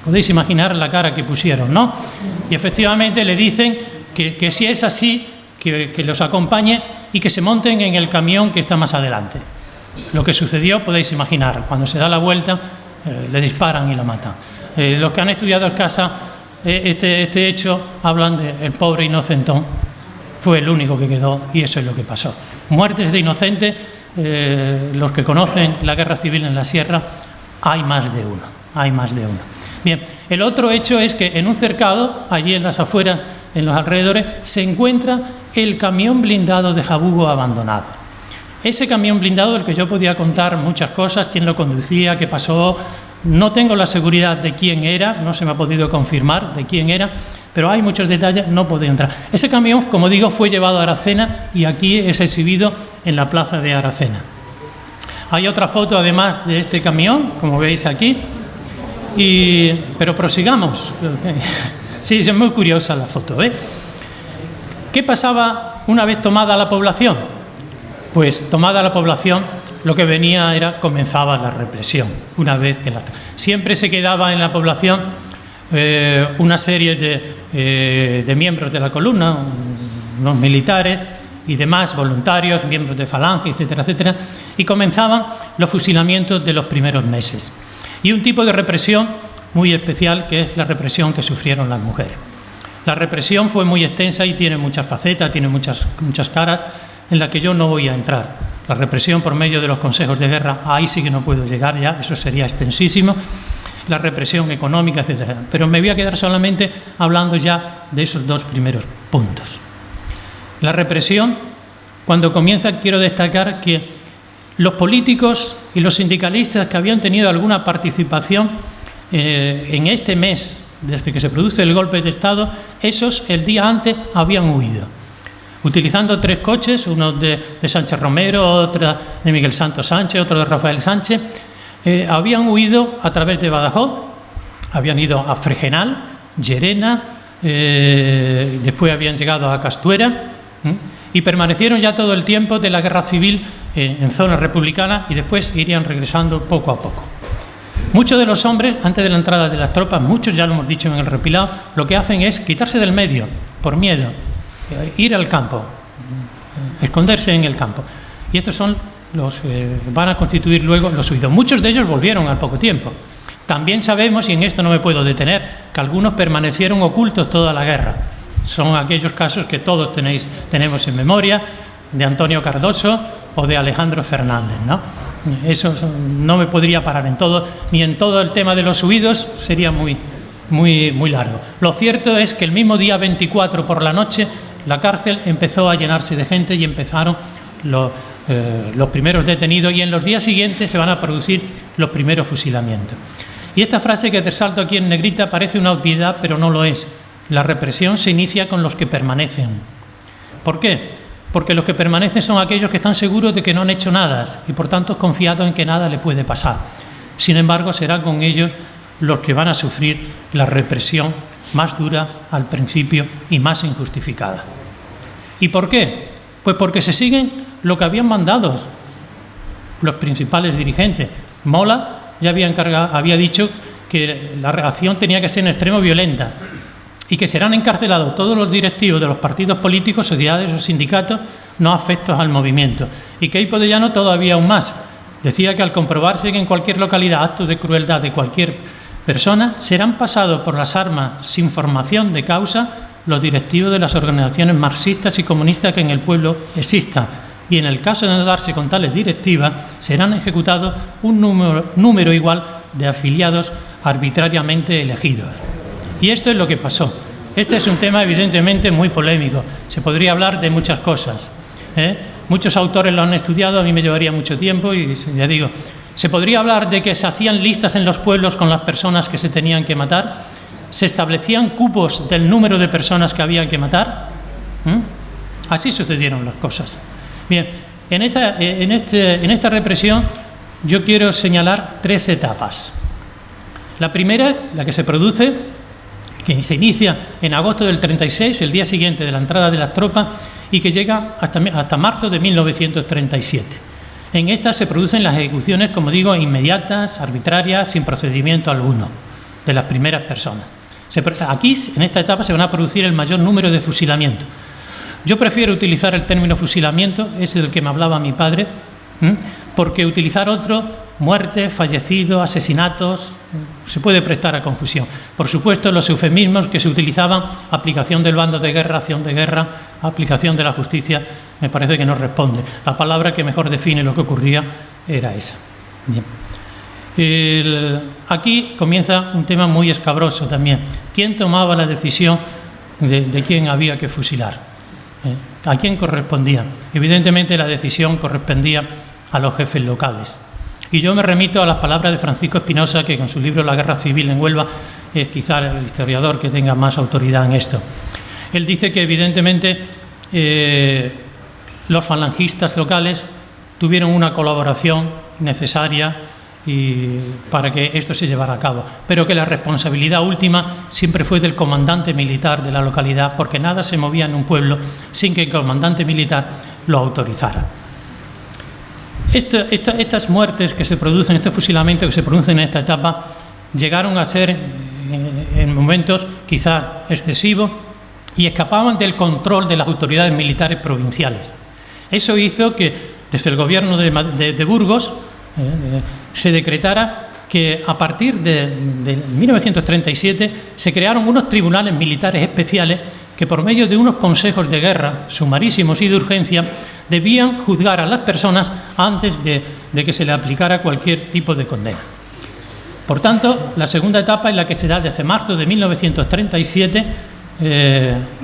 Podéis imaginar la cara que pusieron, ¿no? Y efectivamente le dicen que si es así, que los acompañe y que se monten en el camión que está más adelante. Lo que sucedió, podéis imaginar, cuando se da la vuelta, le disparan y lo matan. Los que han estudiado en casa este hecho hablan del pobre inocentón, fue el único que quedó y eso es lo que pasó. Muertes de inocentes, los que conocen la guerra civil en la sierra, hay más de uno, hay más de uno. Bien, el otro hecho es que en un cercado, allí en las afueras, en los alrededores, se encuentra el camión blindado de Jabugo abandonado. Ese camión blindado del que yo podía contar muchas cosas, quién lo conducía, qué pasó, no tengo la seguridad de quién era, no se me ha podido confirmar de quién era, pero hay muchos detalles, no puedo entrar. Ese camión, como digo, fue llevado a Aracena y aquí es exhibido en la plaza de Aracena. Hay otra foto además de este camión, como veis aquí, pero prosigamos. Sí, es muy curiosa la foto, ¿eh? ¿Qué pasaba una vez tomada la población? Pues tomada la población, lo que venía comenzaba la represión. Una vez que siempre se quedaba en la población una serie de miembros de la columna, unos militares y demás voluntarios, miembros de Falange, etcétera, etcétera, y comenzaban los fusilamientos de los primeros meses. Y un tipo de represión muy especial, que es la represión que sufrieron las mujeres. La represión fue muy extensa y tiene muchas facetas, tiene muchas caras, en la que yo no voy a entrar. La represión por medio de los consejos de guerra, ahí sí que no puedo llegar ya, eso sería extensísimo. La represión económica, etcétera. Pero me voy a quedar solamente hablando ya de esos dos primeros puntos. La represión, cuando comienza, quiero destacar que los políticos y los sindicalistas que habían tenido alguna participación en este mes, desde que se produce el golpe de Estado, esos el día antes habían huido. Utilizando 3 coches, uno de Sánchez Romero, otro de Miguel Santos Sánchez, otro de Rafael Sánchez, habían huido a través de Badajoz, habían ido a Fregenal, Llerena, después habían llegado a Castuera y permanecieron ya todo el tiempo de la guerra civil en zona republicana y después irían regresando poco a poco. Muchos de los hombres, antes de la entrada de las tropas, muchos ya lo hemos dicho en el repilado, lo que hacen es quitarse del medio, por miedo, ir al campo, esconderse en el campo. Y estos son los van a constituir luego los huidos. Muchos de ellos volvieron al poco tiempo. También sabemos, y en esto no me puedo detener, que algunos permanecieron ocultos toda la guerra. Son aquellos casos que todos tenemos en memoria, de Antonio Cardoso o de Alejandro Fernández, ¿no? Eso no me podría parar en todo, ni en todo el tema de los huidos, sería muy largo. Lo cierto es que el mismo día 24 por la noche, la cárcel empezó a llenarse de gente y empezaron los primeros detenidos y en los días siguientes se van a producir los primeros fusilamientos. Y esta frase que resalto aquí en negrita parece una obviedad, pero no lo es. La represión se inicia con los que permanecen. ¿Por qué? Porque los que permanecen son aquellos que están seguros de que no han hecho nada y por tanto confiados en que nada le puede pasar. Sin embargo, serán con ellos los que van a sufrir la represión más dura al principio y más injustificada. ¿Y por qué? Pues porque se siguen lo que habían mandado los principales dirigentes. Mola ya había dicho que la reacción tenía que ser en extremo violenta y que serán encarcelados todos los directivos de los partidos políticos, sociedades o sindicatos no afectos al movimiento. Y Queipo de Llano todavía aún más. Decía que al comprobarse que en cualquier localidad actos de crueldad de cualquier persona, serán pasados por las armas sin formación de causa los directivos de las organizaciones marxistas y comunistas que en el pueblo existan. Y en el caso de no darse con tales directivas, serán ejecutados un número igual de afiliados arbitrariamente elegidos. Y esto es lo que pasó. Este es un tema evidentemente muy polémico. Se podría hablar de muchas cosas. Muchos autores lo han estudiado, a mí me llevaría mucho tiempo y ya digo, se podría hablar de que se hacían listas en los pueblos con las personas que se tenían que matar, se establecían cupos del número de personas que había que matar. Así sucedieron las cosas. Bien, en esta represión yo quiero señalar 3 etapas. La primera, la que se produce, que se inicia en agosto del 36, el día siguiente de la entrada de las tropas, y que llega hasta marzo de 1937. En esta se producen las ejecuciones, como digo, inmediatas, arbitrarias, sin procedimiento alguno, de las primeras personas. Aquí, en esta etapa, se van a producir el mayor número de fusilamientos. Yo prefiero utilizar el término fusilamiento, ese del que me hablaba mi padre, porque utilizar otro, muerte, fallecido, asesinatos, se puede prestar a confusión. Por supuesto, los eufemismos que se utilizaban, aplicación del bando de guerra, acción de guerra, aplicación de la justicia, me parece que no responde. La palabra que mejor define lo que ocurría era esa. Bien. Aquí comienza un tema muy escabroso también. ¿Quién tomaba la decisión de quién había que fusilar? ¿A quién correspondía? Evidentemente la decisión correspondía a los jefes locales. Y yo me remito a las palabras de Francisco Espinosa, que con su libro La guerra civil en Huelva es quizá el historiador que tenga más autoridad en esto. Él dice que evidentemente los falangistas locales tuvieron una colaboración necesaria para que esto se llevara a cabo, pero que la responsabilidad última siempre fue del comandante militar de la localidad, porque nada se movía en un pueblo sin que el comandante militar lo autorizara. Estas muertes que se producen, estos fusilamientos que se producen en esta etapa, llegaron a ser en momentos quizás excesivos y escapaban del control de las autoridades militares provinciales. Eso hizo que desde el gobierno de Burgos se decretara que a partir de 1937 se crearon unos tribunales militares especiales que por medio de unos consejos de guerra sumarísimos y de urgencia debían juzgar a las personas antes de que se le aplicara cualquier tipo de condena. Por tanto, la segunda etapa es la que se da desde marzo de 1937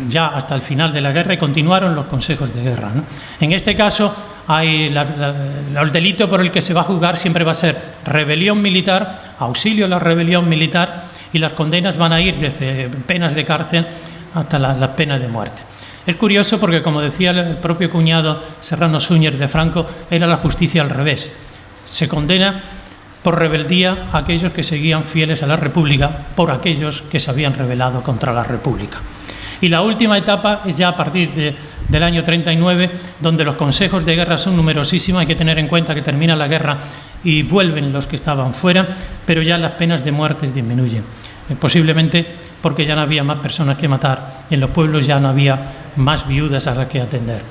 ya hasta el final de la guerra, y continuaron los consejos de guerra, ¿no? En este caso, el delito por el que se va a juzgar siempre va a ser rebelión militar, auxilio a la rebelión militar, y las condenas van a ir desde penas de cárcel hasta las penas de muerte. Es curioso porque, como decía el propio cuñado Serrano Súñer de Franco, era la justicia al revés. Se condena por rebeldía a aquellos que seguían fieles a la República por aquellos que se habían rebelado contra la República. Y la última etapa es ya a partir del año 39, donde los consejos de guerra son numerosísimos. Hay que tener en cuenta que termina la guerra y vuelven los que estaban fuera, pero ya las penas de muerte disminuyen. Posiblemente porque ya no había más personas que matar, y en los pueblos ya no había más viudas a las que atender.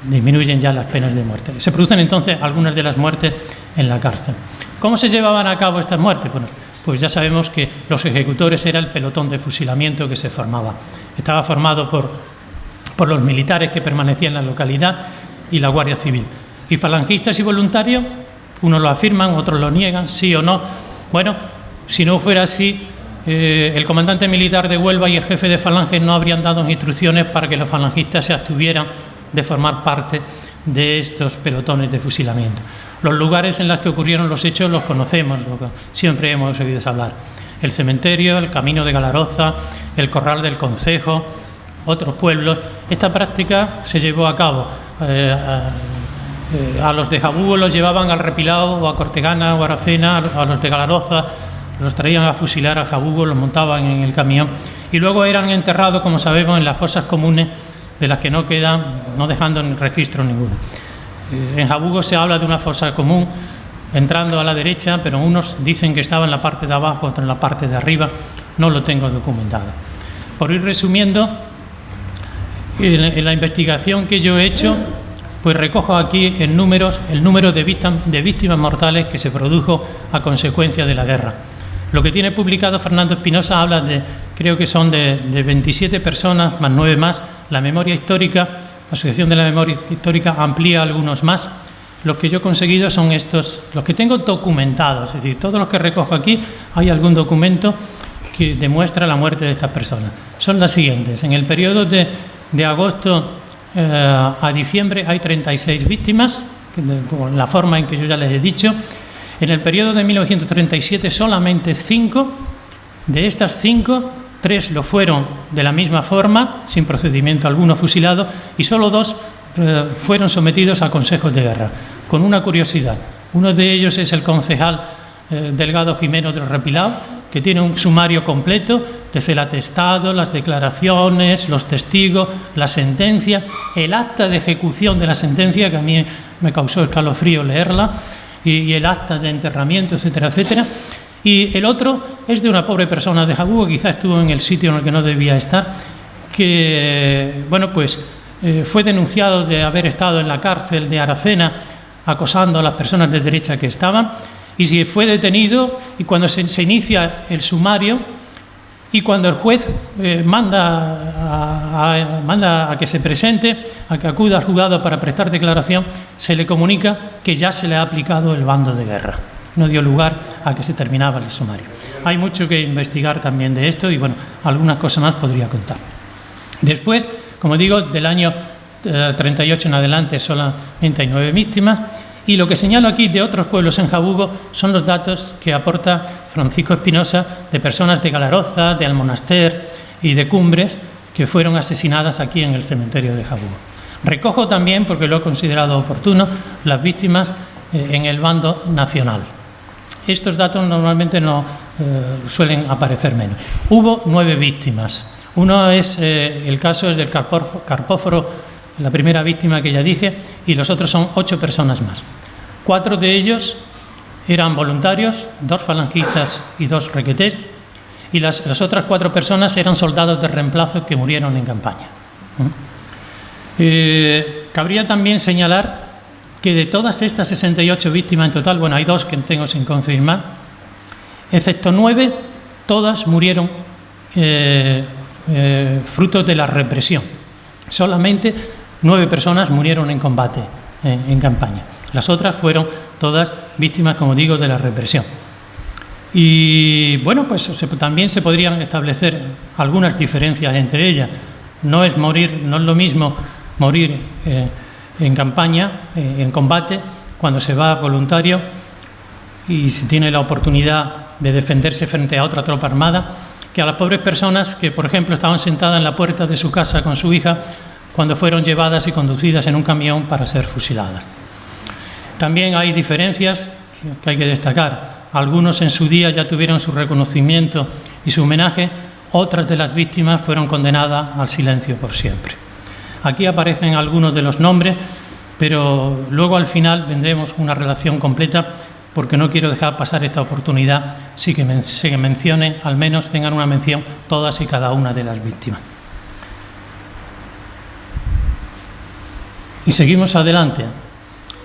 Disminuyen ya las penas de muerte. Se producen entonces algunas de las muertes en la cárcel. ¿Cómo se llevaban a cabo estas muertes? Bueno, pues ya sabemos que los ejecutores era el pelotón de fusilamiento que se formaba. Estaba formado por los militares que permanecían en la localidad y la Guardia Civil. Y falangistas y voluntarios, unos lo afirman, otros lo niegan, sí o no. Bueno, si no fuera así, el comandante militar de Huelva y el jefe de falanges no habrían dado instrucciones para que los falangistas se abstuvieran de formar parte de estos pelotones de fusilamiento. Los lugares en los que ocurrieron los hechos los conocemos, siempre hemos oído hablar. El cementerio, el camino de Galaroza, el corral del concejo, otros pueblos. Esta práctica se llevó a cabo. A los de Jabugo los llevaban al Repilao o a Cortegana o a Aracena, a los de Galaroza los traían a fusilar a Jabugo, los montaban en el camión y luego eran enterrados, como sabemos, en las fosas comunes, de las que no quedan, no dejando en registro ninguno. En Jabugo se habla de una fosa común entrando a la derecha, pero unos dicen que estaba en la parte de abajo, otros en la parte de arriba. No lo tengo documentado. Por ir resumiendo, en la investigación que yo he hecho, pues recojo aquí el número de víctimas mortales que se produjo a consecuencia de la guerra. Lo que tiene publicado Fernando Espinosa habla creo que son de 27 personas, más 9 más. La memoria histórica, la Asociación de la Memoria Histórica amplía algunos más. Los que yo he conseguido son estos, los que tengo documentados, es decir, todos los que recojo aquí, hay algún documento que demuestra la muerte de estas personas. Son las siguientes: en el periodo de agosto a diciembre hay 36 víctimas, por la forma en que yo ya les he dicho. En el periodo de 1937 solamente 5, de estas 5, 3 lo fueron de la misma forma, sin procedimiento alguno, fusilados, y solo 2 fueron sometidos a consejos de guerra. Con una curiosidad, uno de ellos es el concejal Delgado Jimeno del Repilao, que tiene un sumario completo, desde el atestado, las declaraciones, los testigos, la sentencia, el acta de ejecución de la sentencia, que a mí me causó escalofrío leerla, y el acta de enterramiento, etcétera, etcétera. Y el otro es de una pobre persona de Jabugo, quizás estuvo en el sitio en el que no debía estar, que, bueno, pues fue denunciado de haber estado en la cárcel de Aracena acosando a las personas de derecha que estaban, y si fue detenido, y cuando se inicia el sumario y cuando el juez manda a que se presente, a que acuda al juzgado para prestar declaración, se le comunica que ya se le ha aplicado el bando de guerra. No dio lugar a que se terminaba el sumario. Hay mucho que investigar también de esto y, bueno, algunas cosas más podría contar. Después, como digo, del año 38 en adelante solamente hay 9 víctimas, y lo que señalo aquí de otros pueblos en Jabugo son los datos que aporta Francisco Espinosa de personas de Galaroza, de Almonaster y de Cumbres que fueron asesinadas aquí en el cementerio de Jabugo. Recojo también, porque lo he considerado oportuno, las víctimas en el bando nacional. Estos datos normalmente no suelen aparecer menos. Hubo 9 víctimas. Uno es el caso es del Carpóforo, la primera víctima que ya dije, y los otros son 8 personas más. 4 de ellos eran voluntarios, 2 falangistas y 2 requetés, y las otras 4 personas eran soldados de reemplazo que murieron en campaña. Cabría también señalar que de todas estas 68 víctimas en total, bueno, hay 2 que tengo sin confirmar, excepto 9, todas murieron fruto de la represión. Solamente 9 personas murieron en combate, en campaña. Las otras fueron todas víctimas, como digo, de la represión. Y bueno, pues también se podrían establecer algunas diferencias entre ellas. No es lo mismo morir en campaña, en combate, cuando se va voluntario y se tiene la oportunidad de defenderse frente a otra tropa armada, que a las pobres personas que, por ejemplo, estaban sentadas en la puerta de su casa con su hija cuando fueron llevadas y conducidas en un camión para ser fusiladas. También hay diferencias que hay que destacar. Algunos en su día ya tuvieron su reconocimiento y su homenaje, otras de las víctimas fueron condenadas al silencio por siempre. Aquí aparecen algunos de los nombres, pero luego al final vendremos una relación completa, porque no quiero dejar pasar esta oportunidad, sí que mencione, al menos tengan una mención todas y cada una de las víctimas. Y seguimos adelante.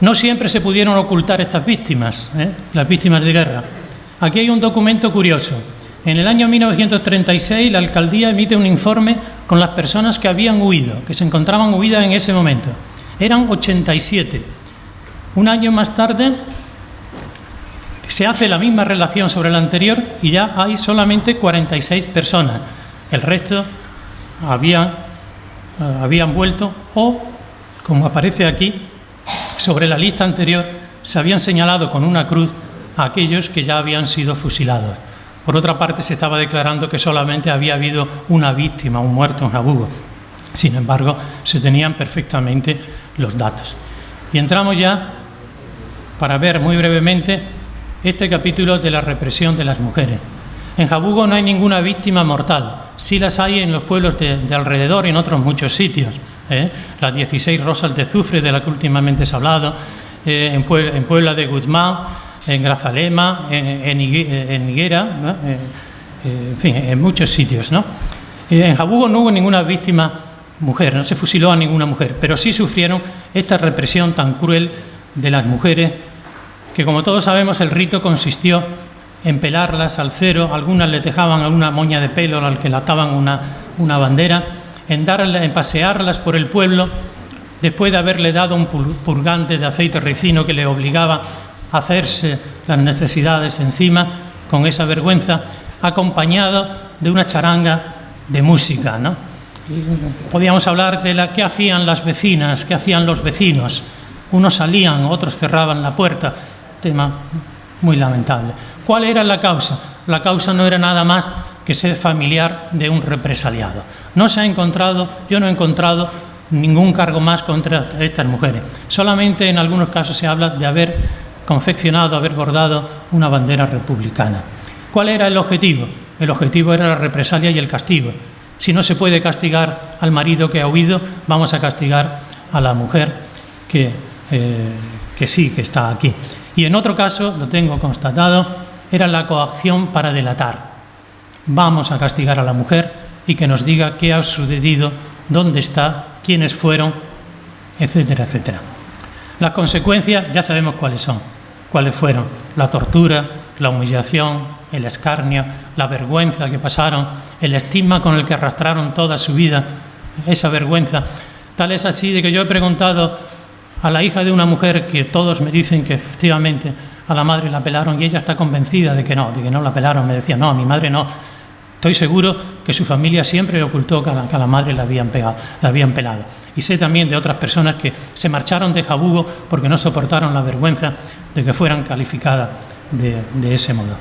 No siempre se pudieron ocultar estas víctimas, las víctimas de guerra. Aquí hay un documento curioso. En el año 1936 la alcaldía emite un informe con las personas que habían huido, que se encontraban huidas en ese momento. Eran 87. Un año más tarde se hace la misma relación sobre la anterior y ya hay solamente 46 personas. El resto habían vuelto o, como aparece aquí, sobre la lista anterior se habían señalado con una cruz a aquellos que ya habían sido fusilados. Por otra parte, se estaba declarando que solamente había habido una víctima, un muerto en Jabugo. Sin embargo, se tenían perfectamente los datos. Y entramos ya para ver muy brevemente este capítulo de la represión de las mujeres. En Jabugo no hay ninguna víctima mortal. Sí las hay en los pueblos de alrededor y en otros muchos sitios. Las 16 rosas de azufre de las que últimamente se ha hablado, en Puebla de Guzmán, en Grazalema, en Higuera, ¿no? En fin, en muchos sitios, ¿no? En Jabugo no hubo ninguna víctima mujer, no se fusiló a ninguna mujer, pero sí sufrieron esta represión tan cruel de las mujeres, que como todos sabemos el rito consistió en pelarlas al cero, algunas les dejaban alguna moña de pelo al que le ataban una bandera, en pasearlas por el pueblo, después de haberle dado un purgante de aceite ricino que le obligaba a hacerse las necesidades encima, con esa vergüenza, acompañado de una charanga de música, ¿no? Podíamos hablar de qué hacían las vecinas, qué hacían los vecinos. Unos salían, otros cerraban la puerta. Tema muy lamentable. ¿Cuál era la causa? La causa no era nada más que ser familiar de un represaliado. Yo no he encontrado ningún cargo más contra estas mujeres. Solamente en algunos casos se habla de haber confeccionado, haber bordado una bandera republicana. ¿Cuál era el objetivo? El objetivo era la represalia y el castigo. Si no se puede castigar al marido que ha huido, vamos a castigar a la mujer que sí, que está aquí. Y en otro caso, lo tengo constatado, era la coacción para delatar. Vamos a castigar a la mujer y que nos diga qué ha sucedido dónde está, quiénes fueron, etcétera, etcétera. Las consecuencias ya sabemos cuáles fueron: la tortura, la humillación, el escarnio, la vergüenza que pasaron, el estigma con el que arrastraron toda su vida, esa vergüenza. Tal es así de que yo he preguntado a la hija de una mujer, que todos me dicen que efectivamente a la madre la pelaron, y ella está convencida de que no la pelaron. Me decía, no, a mi madre no. Estoy seguro que su familia siempre le ocultó que a la madre la habían pelado. Y sé también de otras personas que se marcharon de Jabugo porque no soportaron la vergüenza de que fueran calificadas de ese modo.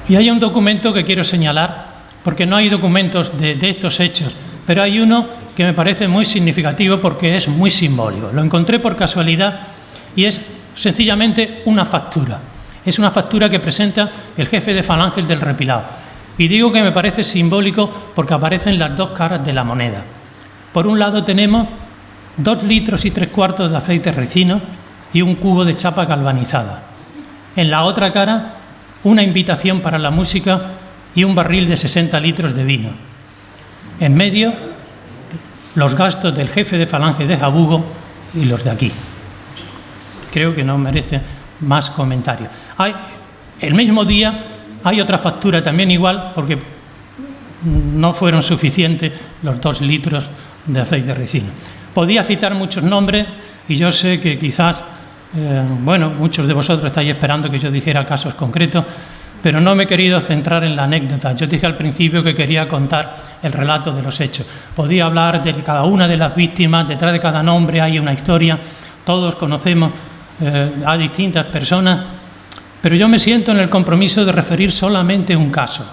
Y hay un documento que quiero señalar, porque no hay documentos de estos hechos, pero hay uno que me parece muy significativo porque es muy simbólico. Lo encontré por casualidad y es sencillamente una factura. Es una factura que presenta el jefe de Falange del Repilao. Y digo que me parece simbólico porque aparecen las dos caras de la moneda. Por un lado tenemos 2 litros y 3/4 de aceite ricino y un cubo de chapa galvanizada. En la otra cara, una invitación para la música y un barril de 60 litros de vino. En medio, los gastos del jefe de Falange de Jabugo y los de aquí. Creo que no merece más comentarios. El mismo día hay otra factura también igual, porque no fueron suficientes los 2 litros de aceite ricino. Podía citar muchos nombres y yo sé que quizás, muchos de vosotros estáis esperando que yo dijera casos concretos, pero no me he querido centrar en la anécdota. Yo dije al principio que quería contar el relato de los hechos. Podía hablar de cada una de las víctimas, detrás de cada nombre hay una historia, todos conocemos a distintas personas, pero yo me siento en el compromiso de referir solamente un caso.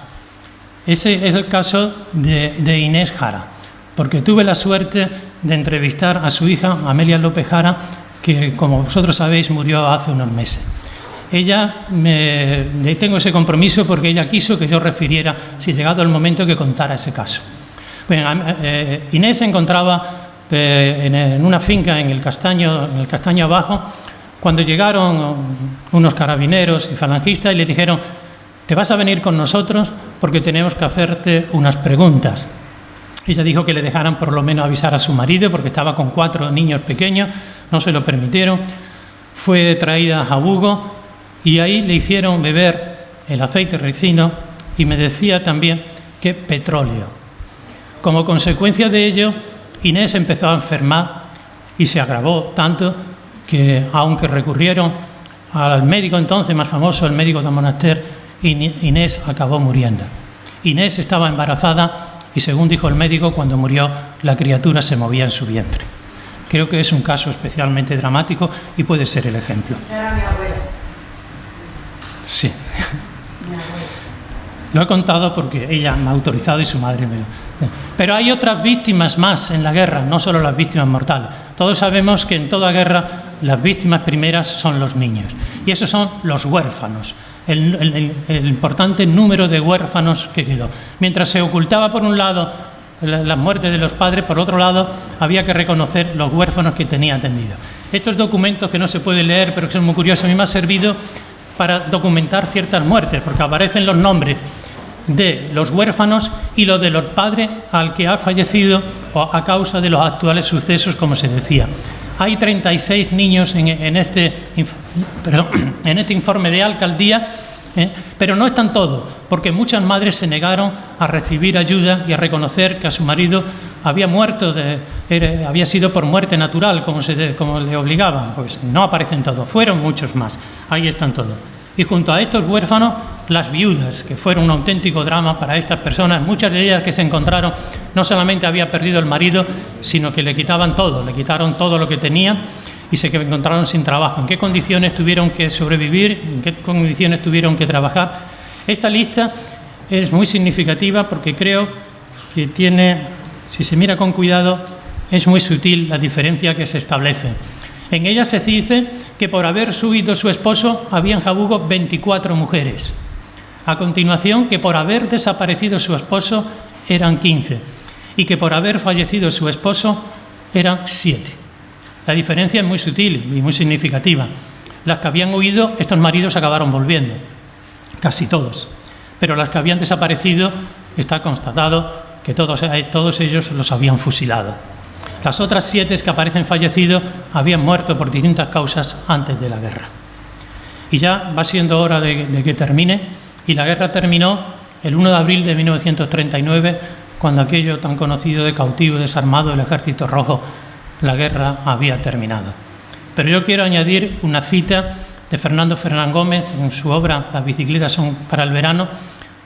Ese es el caso de Inés Jara, porque tuve la suerte de entrevistar a su hija, Amelia López Jara, que, como vosotros sabéis, murió hace unos meses. Tengo ese compromiso porque ella quiso que yo refiriera, si llegado el momento, que contara ese caso. Bueno, Inés se encontraba en una finca en el Castaño Abajo, cuando llegaron unos carabineros y falangistas y le dijeron: te vas a venir con nosotros porque tenemos que hacerte unas preguntas. Ella dijo que le dejaran por lo menos avisar a su marido porque estaba con 4 niños pequeños, no se lo permitieron. Fue traída a Jabugo y ahí le hicieron beber el aceite ricino y me decía también que petróleo. Como consecuencia de ello, Inés empezó a enfermar y se agravó tanto que, aunque recurrieron al médico entonces más famoso, el médico de Monaster, Inés acabó muriendo. Inés estaba embarazada y, según dijo el médico, cuando murió la criatura se movía en su vientre. Creo que es un caso especialmente dramático y puede ser el ejemplo. Esa era mi abuela. Sí. Lo he contado porque ella me ha autorizado y su madre me lo... Pero hay otras víctimas más en la guerra, no solo las víctimas mortales. Todos sabemos que en toda guerra las víctimas primeras son los niños. Y esos son los huérfanos, el importante número de huérfanos que quedó. Mientras se ocultaba por un lado la muerte de los padres, por otro lado había que reconocer los huérfanos que tenía atendido. Estos documentos que no se pueden leer, pero que son muy curiosos, a mí me ha servido para documentar ciertas muertes, porque aparecen los nombres de los huérfanos y los de los padres al que ha fallecido a causa de los actuales sucesos, como se decía. Hay 36 niños en este informe de alcaldía, pero no están todos, porque muchas madres se negaron a recibir ayuda y a reconocer que a su marido había muerto, había sido por muerte natural, como le obligaban. Pues no aparecen todos, fueron muchos más, ahí están todos. Y junto a estos huérfanos, las viudas, que fueron un auténtico drama para estas personas. Muchas de ellas que se encontraron, no solamente había perdido el marido, sino que le quitaron todo lo que tenía y se encontraron sin trabajo. ¿En qué condiciones tuvieron que sobrevivir? ¿En qué condiciones tuvieron que trabajar? Esta lista es muy significativa porque creo que tiene, si se mira con cuidado, es muy sutil la diferencia que se establece. En ella se dice que por haber huido su esposo había en Jabugo 24 mujeres. A continuación, que por haber desaparecido su esposo eran 15 y que por haber fallecido su esposo eran 7. La diferencia es muy sutil y muy significativa. Las que habían huido, estos maridos acabaron volviendo, casi todos. Pero las que habían desaparecido está constatado que todos ellos los habían fusilado. Las otras 7 que aparecen fallecidos habían muerto por distintas causas antes de la guerra. Y ya va siendo hora de que termine, y la guerra terminó el 1 de abril de 1939, cuando aquello tan conocido de cautivo desarmado del Ejército Rojo, la guerra había terminado. Pero yo quiero añadir una cita de Fernando Fernán Gómez en su obra Las bicicletas son para el verano,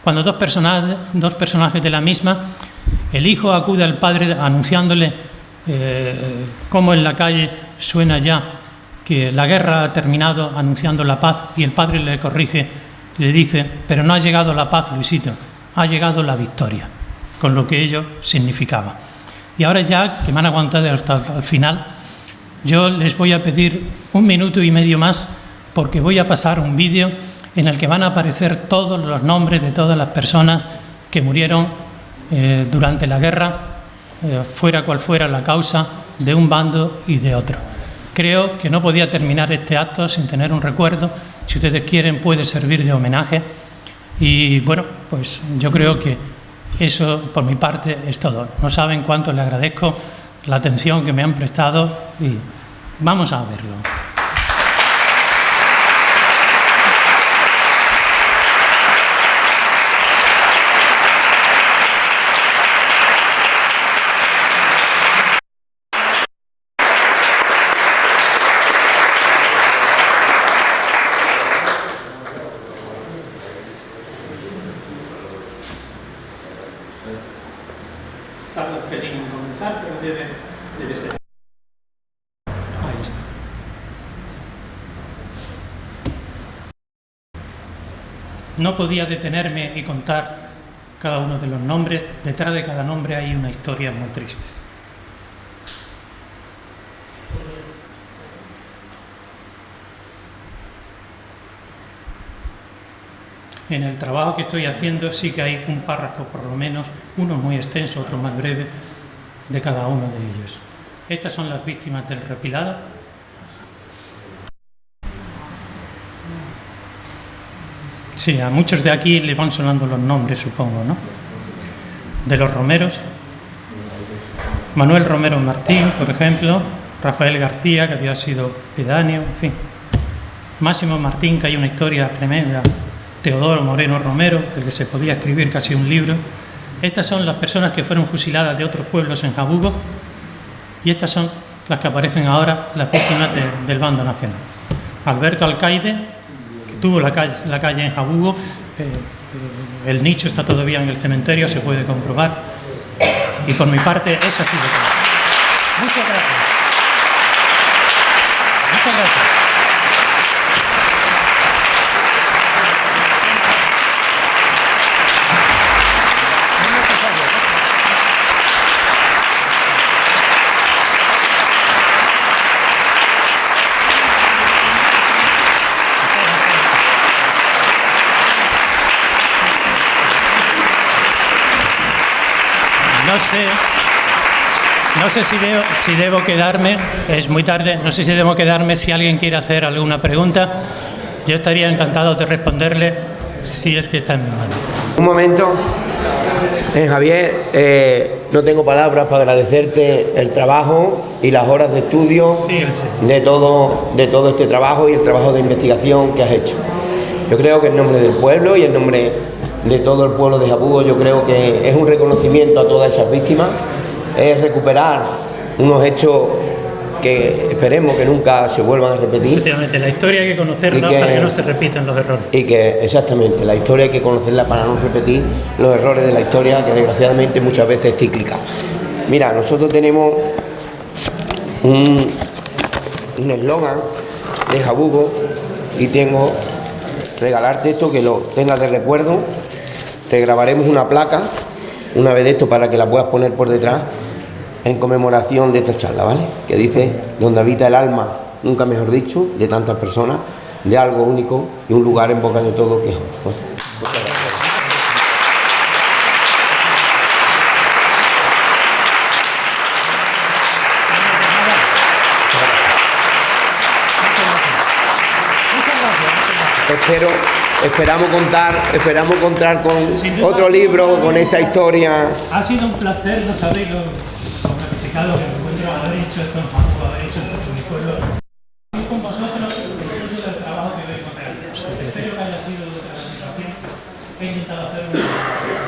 cuando dos personajes de la misma, el hijo acude al padre anunciándole cómo en la calle suena ya que la guerra ha terminado, anunciando la paz, y el padre le corrige, le dice: pero no ha llegado la paz, Luisito, ha llegado la victoria, con lo que ello significaba. Y ahora ya, que me han aguantado hasta el final, yo les voy a pedir 1 minuto y medio más, porque voy a pasar un vídeo en el que van a aparecer todos los nombres de todas las personas que murieron durante la guerra, fuera cual fuera la causa de un bando y de otro. Creo que no podía terminar este acto sin tener un recuerdo. Si ustedes quieren, puede servir de homenaje. Y bueno, pues yo creo que eso por mi parte es todo. No saben cuánto le agradezco la atención que me han prestado y vamos a verlo. Tarda un pelín en comenzar, pero debe ser. Ahí está. No podía detenerme y contar cada uno de los nombres. Detrás de cada nombre hay una historia muy triste. En el trabajo que estoy haciendo sí que hay un párrafo, por lo menos, uno muy extenso, otro más breve, de cada uno de ellos. Estas son las víctimas del repilado. Sí, a muchos de aquí le van sonando los nombres, supongo, ¿no? De los romeros. Manuel Romero Martín, por ejemplo. Rafael García, que había sido pedáneo, en fin. Máximo Martín, que hay una historia tremenda. Teodoro Moreno Romero, del que se podía escribir casi un libro. Estas son las personas que fueron fusiladas de otros pueblos en Jabugo, y estas son las que aparecen ahora, las víctimas del bando nacional. Alberto Alcaide, que tuvo la calle en Jabugo, el nicho está todavía en el cementerio, se puede comprobar, y por mi parte eso ha sido todo. Muchas gracias. Muchas gracias. No sé si debo quedarme, es muy tarde, no sé si debo quedarme. Si alguien quiere hacer alguna pregunta, yo estaría encantado de responderle, si es que está en mi mano. Un momento, Javier, no tengo palabras para agradecerte el trabajo y las horas de estudio, sí. de todo este trabajo y el trabajo de investigación que has hecho. Yo creo que en nombre del pueblo y en nombre de todo el pueblo de Jabugo, yo creo que es un reconocimiento a todas esas víctimas, es recuperar unos hechos que esperemos que nunca se vuelvan a repetir. Efectivamente, la historia hay que conocerla para que no se repitan los errores. Y que, exactamente, la historia hay que conocerla para no repetir los errores de la historia, que desgraciadamente muchas veces es cíclica. Mira, nosotros tenemos un eslogan de Jabugo y regalarte esto, que lo tengas de recuerdo. Te grabaremos una placa una vez de esto para que la puedas poner por detrás en conmemoración de esta charla, ¿vale? Que dice: donde habita el alma, nunca mejor dicho, de tantas personas, de algo único y un lugar en boca de todo que es otro. Muchas gracias. Espero esperamos contar con otro libro, con esta historia. Ha sido un placer, no sabéis lo gratificado que me encuentro haber hecho esto en Juanjo, haber hecho esto en mi pueblo. Estoy con vosotros disfrutando del trabajo que veis con él. Espero que haya sido de otra situación. He intentado hacerlo.